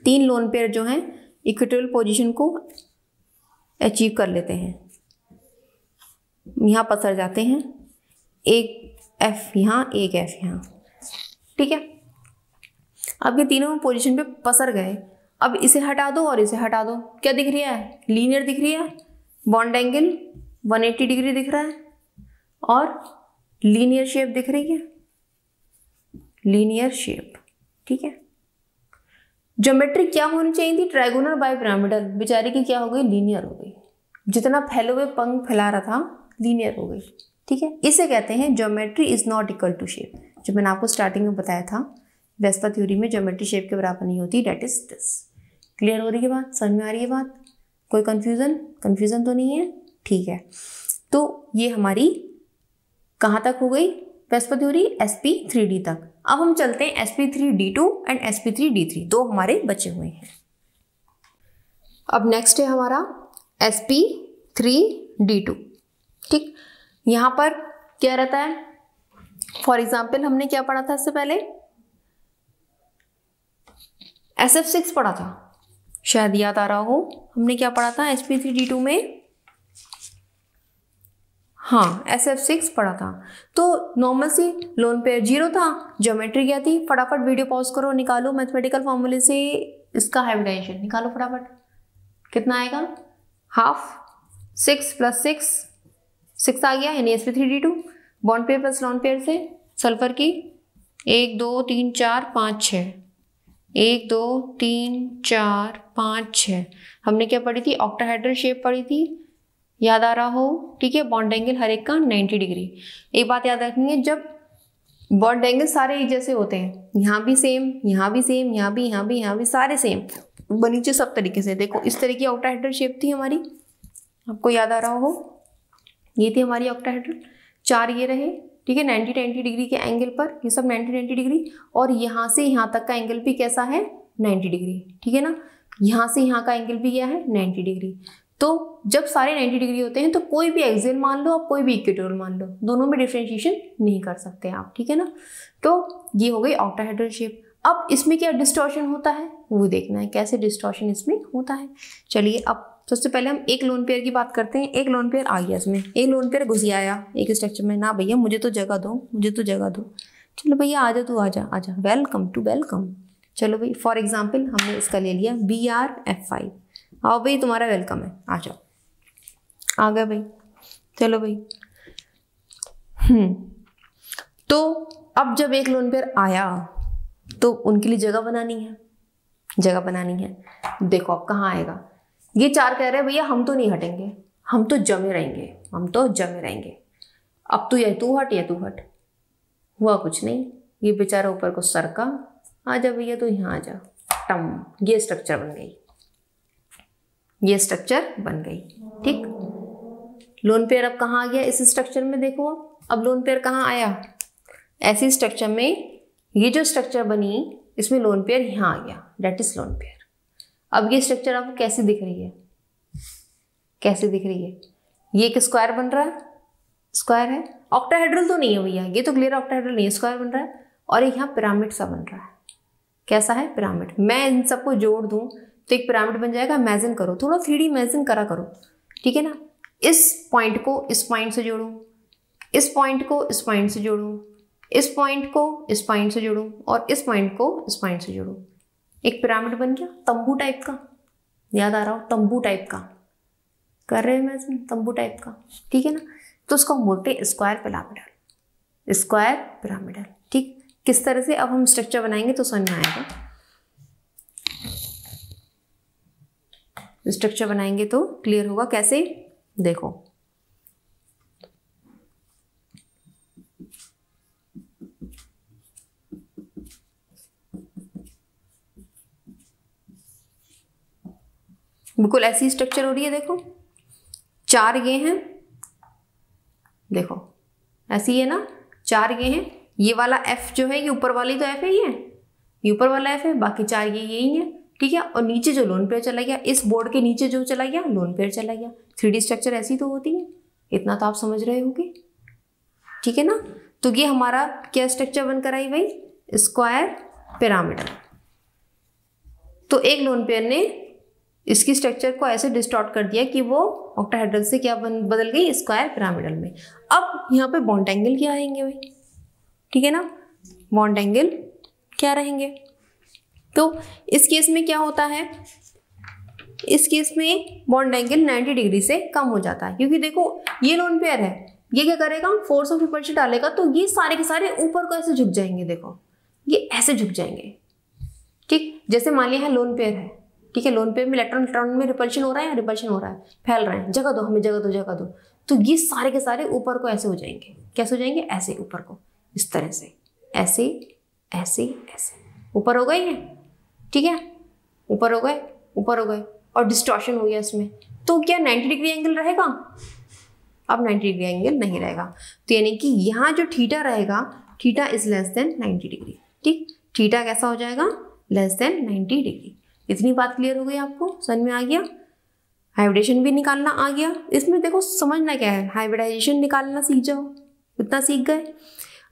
3 लोन पेयर जो हैं इक्विटोरियल पोजीशन को अचीव कर लेते हैं, यहाँ पसर जाते हैं। एक F यहाँ, एक F यहाँ। ठीक है, अब ये तीनों पोजीशन पे पसर गए। अब इसे हटा दो और इसे हटा दो, क्या दिख रही है? लीनियर दिख रही है। बॉन्ड एंगल 180 डिग्री दिख रहा है और लीनियर शेप दिख रही है, लीनियर शेप। ठीक है, ज्योमेट्री क्या होनी चाहिए थी? Trigonal bipyramidal. बेचारे की क्या हो गई? लीनियर हो गई। जितना फैले हुए पंख फैला रहा था, लीनियर हो गई। ठीक है, इसे कहते हैं geometry is not equal to shape. जो मैंने आपको स्टार्टिंग में बताया था, वेस्पर थ्योरी में ज्योमेट्री शेप के बराबर नहीं होती, डेट इज दिस। क्लियर हो रही है बात? समझ में आ रही है बात? कोई कंफ्यूजन तो नहीं है? ठीक है, तो ये हमारी कहाँ तक हो गई वेस्पर थ्योरी? sp3d तक। अब हम चलते हैं sp3d2 एंड sp3d3, 2 हमारे बचे हुए हैं। अब नेक्स्ट है हमारा sp3d2। ठीक, यहाँ पर क्या रहता है? फॉर एग्जाम्पल हमने क्या पढ़ा था इससे पहले? SF6 पढ़ा था, शायद याद आ रहा हो। हमने क्या पढ़ा था sp3d2 में? हाँ, SF6 पढ़ा था। तो नॉर्मल सी लोन पेयर 0 था, ज्योमेट्री क्या थी? फटाफट वीडियो पॉज करो, निकालो मैथमेटिकल फॉर्मूले से इसका हाइब्रिडाइजेशन निकालो फटाफट। कितना आएगा? हाफ 6 प्लस 6 आ गया, यानी sp3d2। Bond pair plus lone pair से सल्फर की 1 2 3 4 5 6, 1 2 3 4 5 6। हमने क्या पढ़ी थी? ऑक्टाहेड्रल शेप पढ़ी थी, याद आ रहा हो? ठीक है, बॉन्ड एंगल हर एक का 90 डिग्री। एक बात याद रखेंगे, जब बॉन्ड एंगल सारे एक जैसे होते हैं, यहाँ भी सेम, यहाँ भी सेम, यहाँ भी, यहाँ भी, यहाँ भी, सारे सेम, नीचे सब तरीके से। देखो इस तरह की ऑक्टाहेड्रल शेप थी हमारी, आपको याद आ रहा हो? ये थी हमारी ऑक्टाहेड्रल। 4 ये रहे, ठीक है, 90 डिग्री के एंगल पर, ये सब 90 डिग्री। और यहाँ से यहाँ तक का एंगल भी कैसा है? 90 डिग्री। ठीक है ना, यहाँ से यहाँ का एंगल भी क्या है? 90 डिग्री। तो जब सारे 90 डिग्री होते हैं तो कोई भी एक्सियल मान लो, आप कोई भी इक्वेटोरियल मान लो, दोनों में डिफरेंशिएशन नहीं कर सकते आप। ठीक है ना, तो ये हो गई ऑक्टाहेड्रल शेप। अब इसमें क्या डिस्टॉर्शन होता है वो देखना है, कैसे डिस्टॉर्शन इसमें होता है। चलिए अब सबसे पहले हम एक लोन पेयर की बात करते हैं। एक लोन पेयर आ गया, इसमें एक लोन पेयर घुस आया एक स्ट्रक्चर में। ना भैया मुझे तो जगह दो, मुझे तो जगह दो। चलो भैया आजा, तू आजा आजा, वेलकम टू वेलकम। चलो भाई, फॉर एग्जाम्पल हमने इसका ले लिया BRF5। आओ भाई, तुम्हारा वेलकम है, आ जाओ। आ गए भाई, चलो भाई। तो अब जब एक लोन पेयर आया तो उनके लिए जगह बनानी है, जगह बनानी है। देखो अब कहाँ आएगा? ये 4 कह रहे हैं भैया हम तो नहीं हटेंगे, हम तो जमे रहेंगे, हम तो जमे रहेंगे। अब तो या तू हट या तू हट, हुआ कुछ नहीं। ये बेचारा ऊपर को सरका, आ जा भैया तो यहाँ आ जा, टम, ये स्ट्रक्चर बन गई, ये स्ट्रक्चर बन गई। ठीक, लोन पेयर अब कहाँ आ गया? इस स्ट्रक्चर में। देखो अब लोन पेयर कहाँ आया? ऐसी स्ट्रक्चर में ये जो स्ट्रक्चर बनी इसमें लोन पेयर यहाँ आ गया, डेट इज लोन पेयर। अब ये स्ट्रक्चर आपको कैसी दिख रही है, कैसे दिख रही है? ये एक स्क्वायर बन रहा है, स्क्वायर है, ऑक्टाहेड्रल तो नहीं है भैया, ये तो क्लियर ऑक्टाहेड्रल नहीं है, स्क्वायर बन रहा है। और एक यहाँ पिरामिड सा बन रहा है, कैसा है? पिरामिड। मैं इन सबको जोड़ दूं तो एक पिरामिड बन जाएगा। इमेजिन करो, थोड़ा 3D इमेजिन करा करो, ठीक है ना। इस पॉइंट को इस पॉइंट से जोड़ूं, इस पॉइंट को इस पॉइंट से जोड़ूं, इस पॉइंट को इस पॉइंट से जोड़ूं और इस पॉइंट को इस पॉइंट से जोड़ूं, एक पिरामिड बन गया, तंबू टाइप का। याद आ रहा हो? तंबू टाइप का कर रहे हैं इमेजिन, तंबू टाइप का, ठीक है ना। तो उसको हम बोलते हैं स्क्वायर पिरामिडल, स्क्वायर पिरामिडल। ठीक, किस तरह से अब हम स्ट्रक्चर बनाएंगे तो समझ में आएगा। स्ट्रक्चर बनाएंगे तो क्लियर होगा कैसे। देखो, बिल्कुल ऐसी स्ट्रक्चर हो रही है। देखो 4 ये हैं, देखो ऐसी है ना, 4 ये हैं। ये वाला F जो है, ये ऊपर वाली तो F है, ये ऊपर वाला F है, बाकी 4 ये यही है, ठीक है। और नीचे जो लोन पेयर चला गया, इस बोर्ड के नीचे जो चला गया लोन पेयर चला गया। 3D स्ट्रक्चर ऐसी तो होती है, इतना तो आप समझ रहे होगे, ठीक है ना। तो ये हमारा क्या स्ट्रक्चर बनकर आई भाई? Square pyramidal. तो एक लोन पेयर ने इसकी स्ट्रक्चर को ऐसे डिस्टॉर्ट कर दिया कि वो ऑक्टाहेड्रल से क्या बदल गई? स्क्वायर पिरामिडल में। अब यहाँ पे बॉन्ड एंगल क्या रहेंगे भाई? ठीक है ना, बॉन्ड एंगल क्या रहेंगे? तो इस केस में क्या होता है? इस केस में बॉन्ड एंगल 90 डिग्री से कम हो जाता है, क्योंकि देखो ये लोन पेयर है, ये क्या करेगा? फोर्स ऑफ रिपल्शन डालेगा, तो ये सारे के सारे ऊपर को ऐसे झुक जाएंगे। देखो ये ऐसे झुक जाएंगे, ठीक। जैसे मान लिया है लोन पेयर है, ठीक है, लोन पेयर में इलेक्ट्रॉन इलेक्ट्रॉन में रिपल्शन हो रहा है या रिपल्शन हो रहा है, फैल रहे हैं, जगह दो हमें, जगह दो, जगह दो। तो ये सारे के सारे ऊपर को ऐसे हो जाएंगे। कैसे हो जाएंगे? ऐसे ऊपर को, इस तरह से, ऐसे ऐसे ऐसे ऊपर हो गए ये, ठीक है, ऊपर हो गए, ऊपर हो गए, और डिस्टॉर्शन हो गया इसमें। तो क्या 90 डिग्री एंगल रहेगा? अब 90 डिग्री एंगल नहीं रहेगा। तो यानी कि यहाँ जो थीटा रहेगा, theta is less than 90 degree, ठीक। थीटा कैसा हो जाएगा? Less than 90 degree. इतनी बात क्लियर हो गई आपको? समझ में आ गया? हाइब्रिडेशन भी निकालना आ गया। इसमें देखो समझना क्या है, हाइब्रिडाइजेशन निकालना सीख जाओ, इतना सीख गए।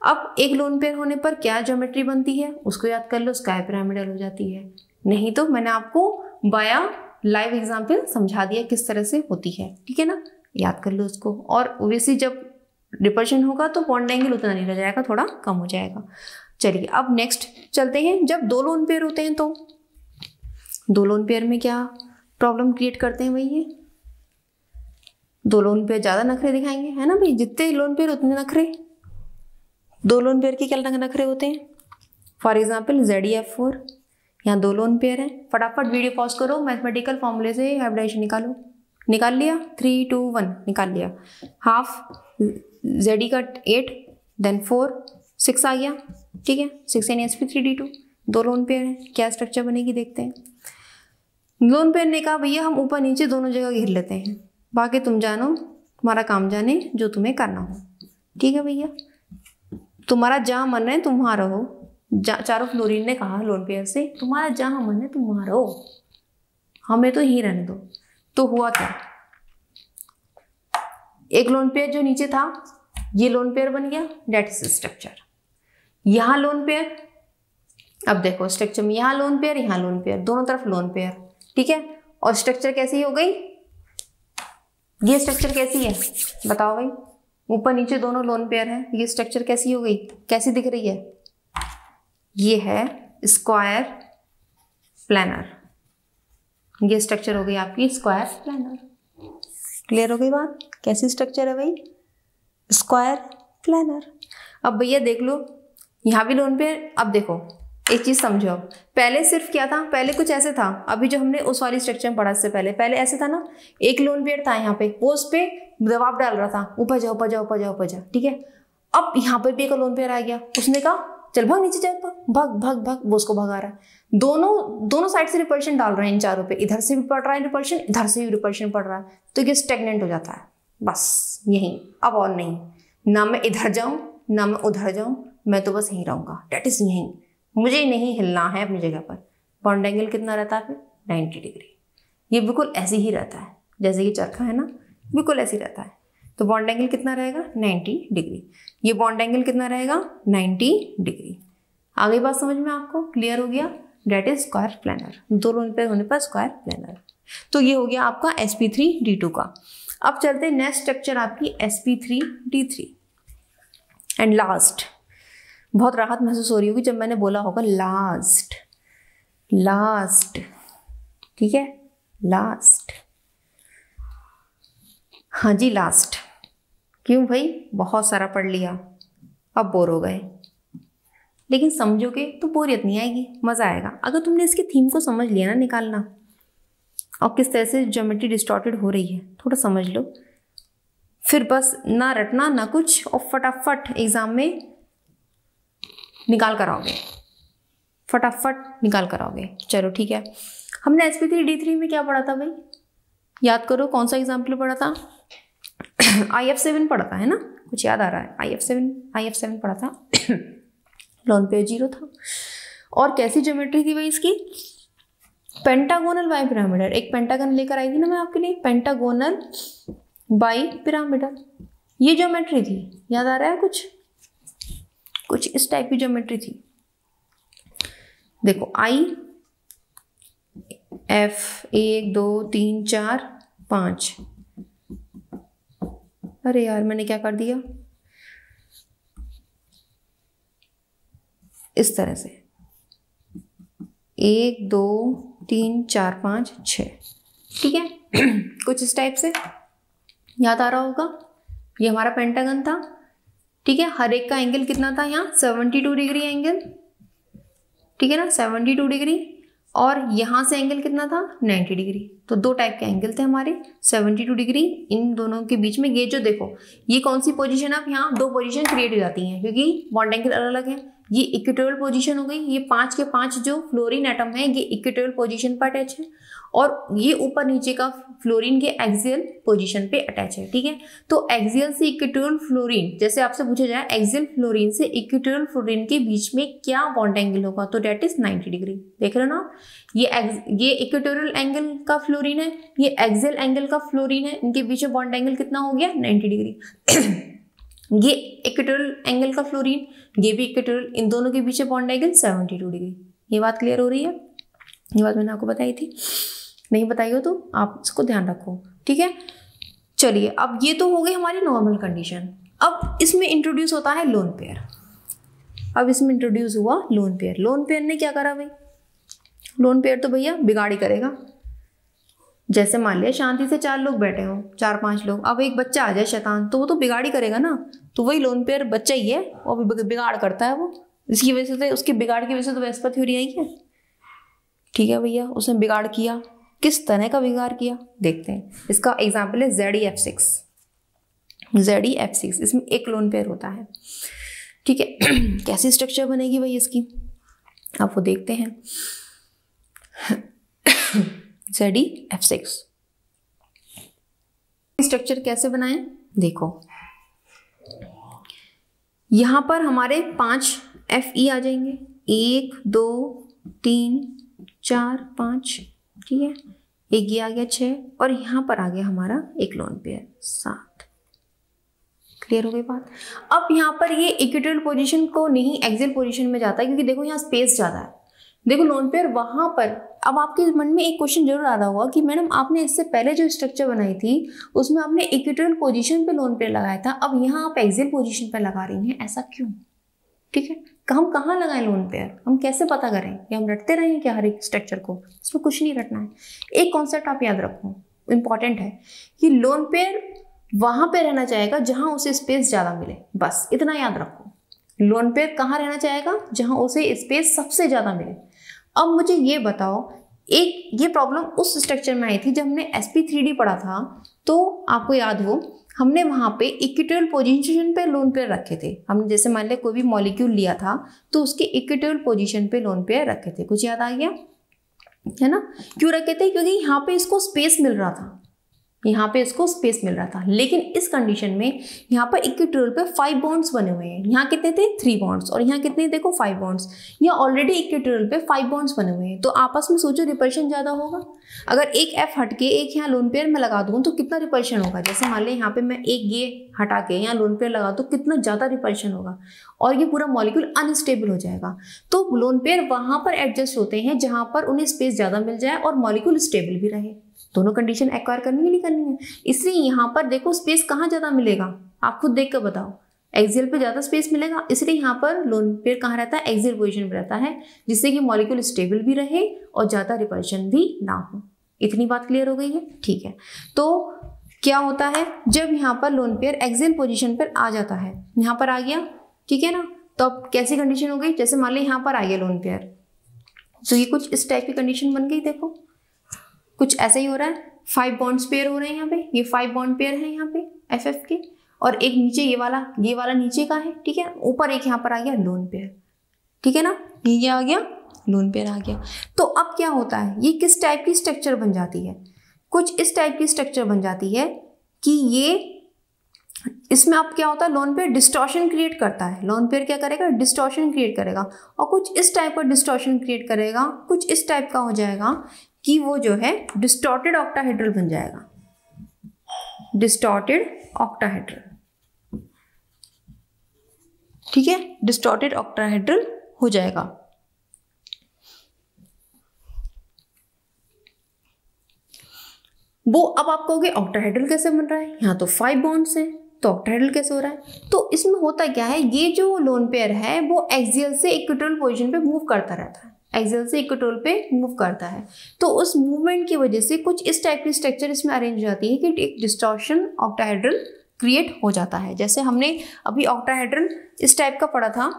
अब एक लोन पेयर होने पर क्या ज्योमेट्री बनती है उसको याद कर लो, स्क्वायर पिरामिडल हो जाती है। नहीं तो मैंने आपको बाया लाइव एग्जाम्पल समझा दिया किस तरह से होती है, ठीक है ना, याद कर लो उसको। और ओबियसली जब रिपल्शन होगा तो बॉन्ड एंगल उतना नहीं रह जाएगा, थोड़ा कम हो जाएगा। चलिए अब नेक्स्ट चलते हैं। जब 2 लोन पेयर होते हैं तो 2 लोन पेयर में क्या प्रॉब्लम क्रिएट करते हैं भाई? ये 2 लोन पेयर ज़्यादा नखरे दिखाएंगे, है ना भाई, जितने लोन पेयर उतने नखरे। 2 लोन पेयर के क्या नखरे होते हैं? फॉर एग्जाम्पल ZeF4, यहाँ 2 लोन पेयर हैं। फटाफट वीडियो पॉज करो, मैथमेटिकल फॉर्मूले से हाइब्रिडाइजेशन निकालो। निकाल लिया? 3 2 1 निकाल लिया। हाफ ZE का 8 देन 4 6 आ गया, ठीक है। 6 NSP3D2, 2 लोन पेयर हैं। क्या स्ट्रक्चर बनेगी देखते हैं। लोन पेयर ने कहा भैया हम ऊपर नीचे दोनों जगह घेर लेते हैं, बाकी तुम जानो, तुम्हारा काम जाने जो तुम्हें करना हो, ठीक है भैया। तुम्हारा जहाँ मन है तुम वहाँ रहो। चारों फ्लोरीन ने कहा लोन पेयर से, तुम्हारा जहाँ मन है तुम वहाँ रहो, हमें तो यहीं रहने दो। तो हुआ क्या? एक लोन पेयर जो नीचे था ये लोन पेयर बन गया, डेट इज स्ट्रक्चर। यहाँ लोन पेयर, अब देखो स्ट्रक्चर में यहाँ लोन पेयर, यहाँ लोन पेयर, दोनों तरफ लोन पेयर, ठीक है। और स्ट्रक्चर कैसी हो गई? ये स्ट्रक्चर कैसी है बताओ भाई? ऊपर नीचे दोनों लोन पेयर है, ये स्ट्रक्चर कैसी हो गई? कैसी दिख रही है? ये है स्क्वायर प्लानर। ये स्ट्रक्चर हो गई आपकी स्क्वायर प्लानर। क्लियर हो गई बात? कैसी स्ट्रक्चर है भाई? Square planar. अब भैया देख लो यहाँ भी लोन पेयर। अब देखो एक चीज समझो, पहले सिर्फ क्या था? पहले कुछ ऐसे था, अभी जो हमने उस वाली स्ट्रक्चर में पढ़ा इससे पहले ऐसे था ना, एक लोन पेयर था यहाँ पे, वो उस पे दबाव डाल रहा था, ऊपर जाओ ऊपर जाओ ऊपर जाओ ऊपर जाओ, ठीक है। अब यहाँ पर भी एक लोन पेयर आ गया, उसने कहा चल भाग नीचे जाओ, भाग भाग भाग, वो उसको भगा रहा है। दोनों साइड से रिपल्शन डाल रहे हैं इन चारों पे, इधर से भी पड़ रहा है रिपल्शन, इधर से भी रिपल्शन पड़ रहा है, तो ये स्टेगनेंट हो जाता है, बस यही, अब और नहीं। ना मैं इधर जाऊं ना मैं उधर जाऊं, मैं तो बस यहीं रहूँगा, डेट इज यहीं, मुझे नहीं हिलना है अपनी जगह पर। बॉन्ड एंगल कितना रहता है फिर 90 डिग्री। ये बिल्कुल ऐसे ही रहता है जैसे कि चरखा है ना, बिल्कुल ऐसे ही रहता है। तो बॉन्ड एंगल कितना रहेगा 90 डिग्री। ये बॉन्ड एंगल कितना रहेगा 90 डिग्री। आगे बात समझ में आपको क्लियर हो गया? डेट इज स्क्वायर प्लेनर, दो लोन पेयर होने पर स्क्वायर प्लेनर। तो ये हो गया आपका sp3d2 का। अब चलते हैं नेक्स्ट स्ट्रक्चर आपकी sp3d3। एंड लास्ट, बहुत राहत महसूस हो रही होगी जब मैंने बोला होगा लास्ट, लास्ट, ठीक है, लास्ट। हाँ जी लास्ट। क्यों भाई, बहुत सारा पढ़ लिया, अब बोर हो गए। लेकिन समझोगे तो बोरियत नहीं आएगी, मजा आएगा। अगर तुमने इसके थीम को समझ लिया ना, निकालना और किस तरह से ज्योमेट्री डिस्टॉर्टेड हो रही है थोड़ा समझ लो, फिर बस ना रटना ना कुछ, और फटाफट एग्जाम में निकाल कर आओगे, फटाफट निकाल कर आओगे। चलो ठीक है। हमने sp3d3 में क्या पढ़ा था भाई, याद करो, कौन सा एग्जाम्पल पढ़ा था? IF7 पढ़ा था, है ना? कुछ याद आ रहा है? IF7 पढ़ा था। लोन पेयर 0 था। और कैसी ज्योमेट्री थी भाई इसकी? Pentagonal bi pyramidal. एक पेंटागन लेकर आई थी ना मैं आपके लिए, पेंटागोनल बाई पिरामिडल, ये ज्योमेट्री थी। याद आ रहा है कुछ? कुछ इस टाइप की ज्योमेट्री थी। देखो IF 1 2 3 4 5। अरे यार मैंने क्या कर दिया, इस तरह से 1 2 3 4 5 6, ठीक है। कुछ इस टाइप से याद आ रहा होगा। ये हमारा पेंटागन था, ठीक है। हर एक का एंगल कितना था यहाँ 72 डिग्री एंगल, ठीक है ना, 72 डिग्री। और यहाँ से एंगल कितना था 90 डिग्री। तो दो टाइप के एंगल थे हमारे, 72 डिग्री। इन दोनों के बीच में ये जो देखो, ये कौन सी पोजीशन, अब यहाँ दो पोजीशन क्रिएट हो जाती हैं क्योंकि बॉन्ड एंगल अलग अलग है। ये इक्वेटोरियल पोजीशन हो गई, ये 5 के 5 जो फ्लोरीन एटम है ये इक्वेटोरियल पोजीशन पर अटैच है, और ये ऊपर नीचे का फ्लोरीन के एक्सियल पोजीशन पे अटैच है, ठीक है। तो एक्सियल से इक्वेटोरियल फ्लोरीन, जैसे आपसे पूछा जाए एक्सियल फ्लोरीन से इक्वेटोरियल फ्लोरीन के बीच में क्या बॉन्ड एंगल होगा, तो डेट इज 90 डिग्री। देख रहे हो ना, ये इक्वेटोरियल एंगल का फ्लोरीन है, ये एक्सियल एंगल का फ्लोरीन है, इनके बीच में बॉन्ड एंगल कितना हो गया 90 डिग्री। ये इक्वेटोरियल एंगल का फ्लोरीन, ये भी इक्वेटोरियल, इन दोनों के बीच बॉन्ड एंगल 72 डिग्री। ये बात क्लियर हो रही है? ये बात मैंने आपको बताई थी, नहीं बताई हो तो आप इसको ध्यान रखो, ठीक है। चलिए, अब ये तो हो गई हमारी नॉर्मल कंडीशन। अब इसमें इंट्रोड्यूस होता है लोन पेयर। अब इसमें इंट्रोड्यूस हुआ लोन पेयर। लोन पेयर ने क्या करा भाई? लोन पेयर तो भैया बिगाड़ी करेगा। जैसे मान लिया शांति से 4 लोग बैठे हो, 4-5 लोग, अब एक बच्चा आ जाए शैतान, तो वो तो बिगाड़ी करेगा ना। तो वही लोन पेयर बच्चा ही है, और बिगाड़ करता है वो। इसकी वजह से, उसके बिगाड़ की वजह से तो वेस्पर थ्योरी आई है, ठीक है भैया। उसने बिगाड़ किया, किस तरह का बिगाड़ किया देखते हैं। इसका एग्जाम्पल है ZeF6। ZeF6 इसमें एक लोन पेयर होता है, ठीक है। कैसी स्ट्रक्चर बनेगी भाई इसकी, आप वो देखते हैं। ZeF6 स्ट्रक्चर कैसे बनाएं, देखो यहां पर हमारे 5 Fe आ जाएंगे, 1 2 3 4 5, ठीक है। एक ये आ गया 6, और यहां पर आ गया हमारा एक लोन पेयर 7। क्लियर हो गई बात? अब यहाँ पर ये इक्वेटोरियल पोजीशन को नहीं एक्सियल पोजीशन में जाता है, क्योंकि देखो यहाँ स्पेस ज़्यादा है। देखो लोन पेयर वहां पर, अब आपके मन में एक क्वेश्चन जरूर आ रहा होगा कि मैडम आपने इससे पहले जो स्ट्रक्चर बनाई थी उसमें आपने इक्वेटोरियल पोजीशन पे लोन पेयर लगाया था, अब यहाँ आप एक्सियल पोजीशन पे लगा रही हैं, ऐसा क्यों? ठीक है, हम कहाँ लगाएं लोन पेयर, हम कैसे पता करें कि हम रटते रहें क्या हर एक स्ट्रक्चर को? इसमें कुछ नहीं रटना है। एक कॉन्सेप्ट आप याद रखो, इंपॉर्टेंट है, कि लोन पेयर वहां पे रहना चाहेगा जहां उसे स्पेस ज्यादा मिले, बस इतना याद रखो। लोन पेयर कहाँ रहना चाहेगा? जहां उसे स्पेस सबसे ज्यादा मिले। अब मुझे ये बताओ, एक ये प्रॉब्लम उस स्ट्रक्चर में आई थी जब हमने sp3d पढ़ा था, तो आपको याद हो हमने वहां पे इक्वेटोरियल पोजीशन पे लोन पेयर रखे थे। हमने जैसे मान लिया कोई भी मॉलिक्यूल लिया था तो उसके इक्वेटोरियल पोजीशन पे लोन पेयर रखे थे। कुछ याद आ गया है ना? क्यों रखे थे? क्योंकि यहाँ पे इसको स्पेस मिल रहा था, यहाँ पे इसको स्पेस मिल रहा था। लेकिन इस कंडीशन में यहाँ पर इक्विटोरियल पे 5 बॉन्ड्स बने हुए हैं। यहाँ कितने थे? 3 बॉन्ड्स, और यहाँ कितने? देखो 5 बॉन्ड्स। यहाँ ऑलरेडी इक्विटोरियल पे 5 बॉन्ड्स बने हुए हैं, तो आपस में सोचो रिपल्शन ज़्यादा होगा। अगर एक F हट के एक यहाँ लोन पेयर में लगा दूँ तो कितना रिपल्शन होगा? जैसे मान लें यहाँ पे मैं एक ये हटा के यहाँ लोन पेयर लगा दूँ, कितना ज़्यादा रिपल्शन होगा और ये पूरा मॉलिक्यूल अनस्टेबल हो जाएगा। तो लोन पेयर वहाँ पर एडजस्ट होते हैं जहाँ पर उन्हें स्पेस ज़्यादा मिल जाए और मॉलिक्यूल स्टेबल भी रहे। दोनों कंडीशन एक्वायर करनी है नहीं करनी है? इसलिए यहाँ पर देखो स्पेस कहाँ ज़्यादा मिलेगा, आप खुद देख कर बताओ। एक्सियल पे ज़्यादा स्पेस मिलेगा, इसलिए यहाँ पर लोन पेयर कहाँ रहता है? एक्सियल पोजीशन पे रहता है, जिससे कि मॉलिक्यूल स्टेबल भी रहे और ज़्यादा रिपल्शन भी ना हो। इतनी बात क्लियर हो गई है? ठीक है। तो क्या होता है जब यहाँ पर लोन पेयर एक्सियल पोजीशन पर आ जाता है, यहाँ पर आ गया, ठीक है ना, तो अब कैसी कंडीशन हो गई? जैसे मान ली यहाँ पर आ गया लोन पेयर, तो ये कुछ इस टाइप की कंडीशन बन गई। देखो कुछ ऐसा ही हो रहा है, 5 बॉन्ड्स पेयर हो रहे हैं यहाँ पे, ये 5 बॉन्ड पेयर है यहाँ पे FF के, और एक नीचे ये वाला नीचे का है, ठीक है। ऊपर एक यहाँ पर आ गया लोन पेयर, ठीक है ना, ये आ गया लोन पेयर आ गया। तो अब क्या होता है, ये किस टाइप की स्ट्रक्चर बन जाती है? कुछ इस टाइप की स्ट्रक्चर बन जाती है कि ये इसमें अब क्या होता है, लोन पेयर डिस्टॉर्शन क्रिएट करता है। लोन पेयर क्या करेगा? डिस्टॉर्शन क्रिएट करेगा, और कुछ इस टाइप का डिस्टॉर्शन क्रिएट करेगा, कुछ इस टाइप का हो जाएगा कि वो जो है डिस्टॉर्टेड ऑक्टाहेड्रल बन जाएगा, डिस्टॉर्टेड ऑक्टाहेड्रल, ठीक है, डिस्टॉर्टेड ऑक्टाहेड्रल हो जाएगा। वो अब आप कहोगे ऑक्टाहेड्रल कैसे बन रहा है, यहाँ तो 5 बॉन्ड्स हैं, तो ऑक्टाहेड्रल कैसे हो रहा है? तो इसमें होता क्या है, ये जो लोन पेयर है वो एक्सियल से इक्विटोरियल पोजीशन पे मूव करता रहता है, एक्सियल से इक्वेटोरियल पे मूव करता है। तो उस मूवमेंट की वजह से कुछ इस टाइप की स्ट्रक्चर इसमें अरेंज हो जाती है कि एक डिस्टॉर्शन ऑक्टाहेड्रल क्रिएट हो जाता है। जैसे हमने अभी ऑक्टाहेड्रल इस टाइप का पढ़ा था,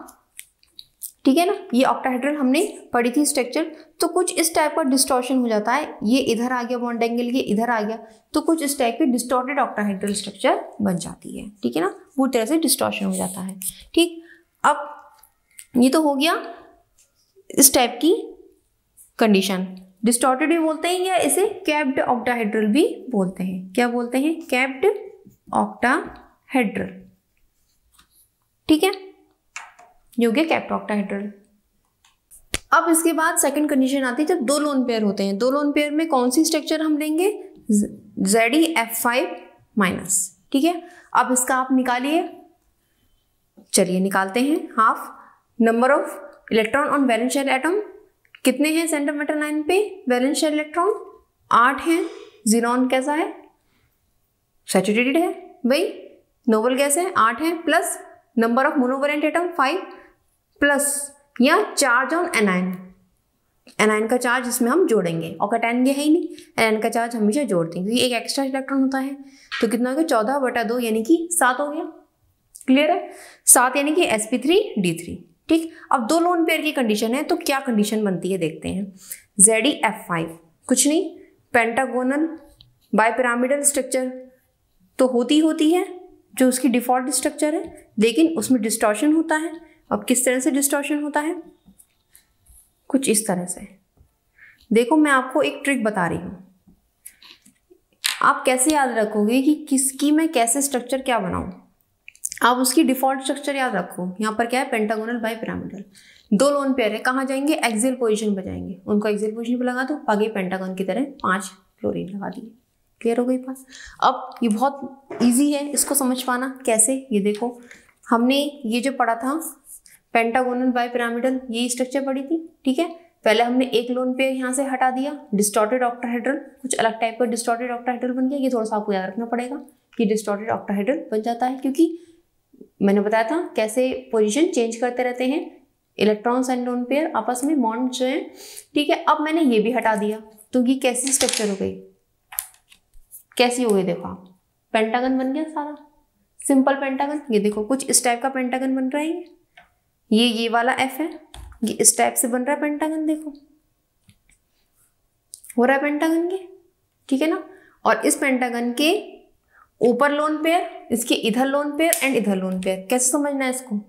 ठीक है ना, ये ऑक्टाहेड्रल हमने पढ़ी थी स्ट्रक्चर, तो कुछ इस टाइप का डिस्टॉर्शन हो जाता है, ये इधर आ गया बॉन्ड एंगल, ये इधर आ गया, तो कुछ इस टाइप की डिस्टॉर्टेड ऑक्टाहेड्रल स्ट्रक्चर बन जाती है, ठीक है ना, पूरी तरह से डिस्टॉर्शन हो जाता है। ठीक, अब ये तो हो गया इस टाइप की कंडीशन। डिस्टॉर्टेड भी बोलते हैं या इसे कैप्ड ऑक्टाहेड्रल भी बोलते हैं। क्या बोलते हैं? कैप्ड ऑक्टाहेड्रल, ठीक है, ये हो गया कैप्ड ऑक्टाहेड्रल। अब इसके बाद सेकंड कंडीशन आती है जब 2 लोन पेयर होते हैं। 2 लोन पेयर में कौन सी स्ट्रक्चर हम लेंगे? ZeF5-, ठीक है। अब इसका आप निकालिए, चलिए निकालते हैं। Half number of electron on valence shell atom कितने हैं सेंटीमीटर लाइन पे? वैलेंस शेल इलेक्ट्रॉन 8 हैं। ज़ीनॉन कैसा है? सैचुरेटेड है भाई, नोबल गैस है, 8 है, plus number of monovalent atom 5, plus या चार्ज ऑन एनायन, एनायन का चार्ज इसमें हम जोड़ेंगे, और कैटायन ये है ही नहीं, एनायन का चार्ज हमेशा जोड़ते हैं क्योंकि एक एक्स्ट्रा इलेक्ट्रॉन होता है। तो कितना हो गया? 14/2 यानी कि 7 हो गया। क्लियर है? 7 यानी कि sp3d3। ठीक, अब 2 लोन पेयर की कंडीशन है, तो क्या कंडीशन बनती है देखते हैं। ZeF5 कुछ नहीं, पेंटागोनल बाइपिरामिडल स्ट्रक्चर तो होती है जो उसकी डिफॉल्ट स्ट्रक्चर है, लेकिन उसमें डिस्टॉर्शन होता है। अब किस तरह से डिस्टॉर्शन होता है? कुछ इस तरह से। देखो मैं आपको एक ट्रिक बता रही हूँ, आप कैसे याद रखोगे कि किसकी मैं कैसे स्ट्रक्चर क्या बनाऊँ। आप उसकी डिफॉल्ट स्ट्रक्चर याद रखो। यहाँ पर क्या है? Pentagonal bipyramidal. 2 लोन पेयर है, कहाँ जाएंगे? एक्सियल पोजीशन पर जाएंगे। उनको एक्सियल पोजीशन पर लगा दो, आगे पेंटागन की तरह 5 क्लोरीन लगा दिए। क्लियर हो गई बात? अब ये बहुत इजी है इसको समझ पाना। कैसे? ये देखो, हमने ये जो पढ़ा था पेंटागोनल बाइपिरामिडल, ये स्ट्रक्चर पढ़ी थी। ठीक है, पहले हमने एक लोन पेयर यहाँ से हटा दिया, डिस्टॉर्टेड ऑक्टाहेड्रल, कुछ अलग टाइप का डिस्टॉर्टेड ऑक्टाहेड्रल बन गया। ये थोड़ा सा आपको याद रखना पड़ेगा कि डिस्टॉर्टेड ऑक्टाहेड्रल बन जाता है, क्योंकि मैंने बताया था कैसे पोजीशन चेंज करते रहते हैं इलेक्ट्रॉन्स एंड लोन पेयर आपस में, बॉन्ड जो है। ठीक है, अब मैंने ये भी हटा दिया, तो ये कैसी स्ट्रक्चर हो गई? कैसी हो गई? देखो आप, पेंटागन बन गया सारा, सिंपल पेंटागन। ये देखो कुछ इस टाइप का पेंटागन बन रहा है। ये वाला F है, ये इस टाइप से बन रहा है पेंटागन। देखो हो रहा है पेंटागन के, ठीक है ना। और इस पेंटागन के ऊपर लोन पेयर, इसके इधर लोन पेयर एंड इधर लोन पेयर। कैसे समझना है इसको?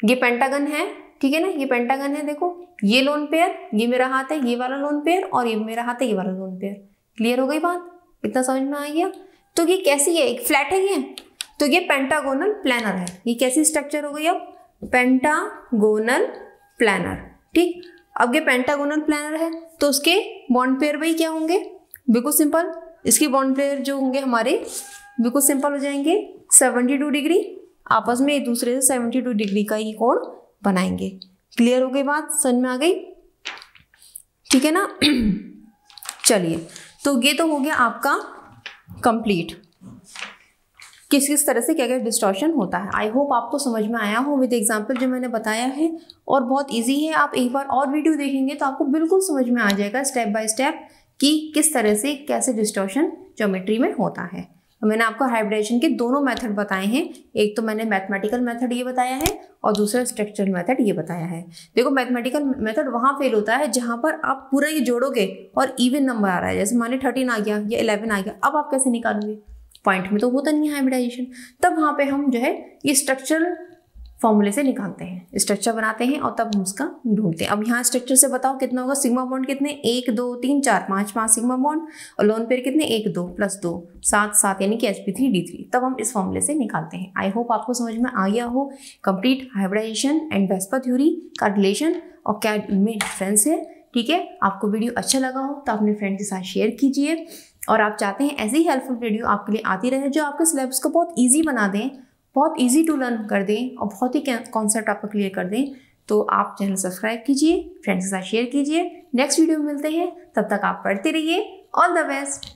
ये पेंटागन है, ठीक है ना, ये पेंटागन है। देखो ये लोन पेयर, ये मेरा हाथ है, ये वाला लोन पेयर, और ये मेरा हाथ है, ये वाला लोन पेयर। क्लियर हो गई बात? इतना समझ में आ गया? तो ये कैसी है, एक फ्लैट है ये, तो ये पेंटागोनल प्लानर है। ये कैसी स्ट्रक्चर हो गई अब, पेंटागोनल प्लानर। ठीक, अब ये पेंटागोनल प्लानर है तो उसके बॉन्ड पेयर भाई क्या होंगे, बिल्कुल सिंपल, इसके बॉन्ड पेयर जो होंगे हमारे बिल्कुल सिंपल हो जाएंगे, 72 डिग्री आपस में एक दूसरे से 72 डिग्री का ये कोण बनाएंगे। क्लियर हो गई बात, समझ में आ गई, ठीक है ना। चलिए, तो ये तो हो गया आपका कंप्लीट, किस किस तरह से क्या क्या डिस्टॉर्शन होता है। आई होप आपको समझ में आया हो विद एग्जांपल जो मैंने बताया है, और बहुत इजी है। आप एक बार और वीडियो देखेंगे तो आपको बिल्कुल समझ में आ जाएगा स्टेप बाय स्टेप कि किस तरह से कैसे डिस्टॉर्शन ज्योमेट्री में होता है। तो मैंने आपको हाइब्रिडाइजेशन के दोनों मेथड बताए हैं, एक तो मैंने मैथमेटिकल मेथड ये बताया है और दूसरा स्ट्रक्चरल मेथड ये बताया है। देखो मैथमेटिकल मेथड वहाँ फेल होता है जहाँ पर आप पूरा ये जोड़ोगे और इवन नंबर आ रहा है, जैसे मान ली 13 आ गया या 11 आ गया, अब आप कैसे निकालोगे, पॉइंट में तो होता नहीं है हाइब्रिडाइजेशन। तब वहाँ पे हम जो है ये स्ट्रक्चरल फॉर्मूले से निकालते हैं, स्ट्रक्चर बनाते हैं और तब हम उसका ढूंढते हैं। अब यहाँ स्ट्रक्चर से बताओ कितना होगा, सिग्मा बॉन्ड कितने, 1 2 3 4 5 सिग्मा बॉन्ड, और लोन पेयर कितने, 1 2 + 2 7 यानी कि sp3d3। तब हम इस फॉर्मूले से निकालते हैं। आई होप आपको समझ में आ गया हो complete hybridization and VSEPR theory का रिलेशन और क्या इनमें डिफरेंस है। ठीक है, आपको वीडियो अच्छा लगा हो तो अपने फ्रेंड के साथ शेयर कीजिए, और आप चाहते हैं ऐसी ही हेल्पफुल वीडियो आपके लिए आती रहे जो आपके सिलेबस को बहुत ईजी बना दें, बहुत इजी टू लर्न कर दें और बहुत ही कॉन्सेप्ट आपको क्लियर कर दें, तो आप चैनल सब्सक्राइब कीजिए, फ्रेंड्स के साथ शेयर कीजिए। नेक्स्ट वीडियो में मिलते हैं, तब तक आप पढ़ते रहिए। All the best.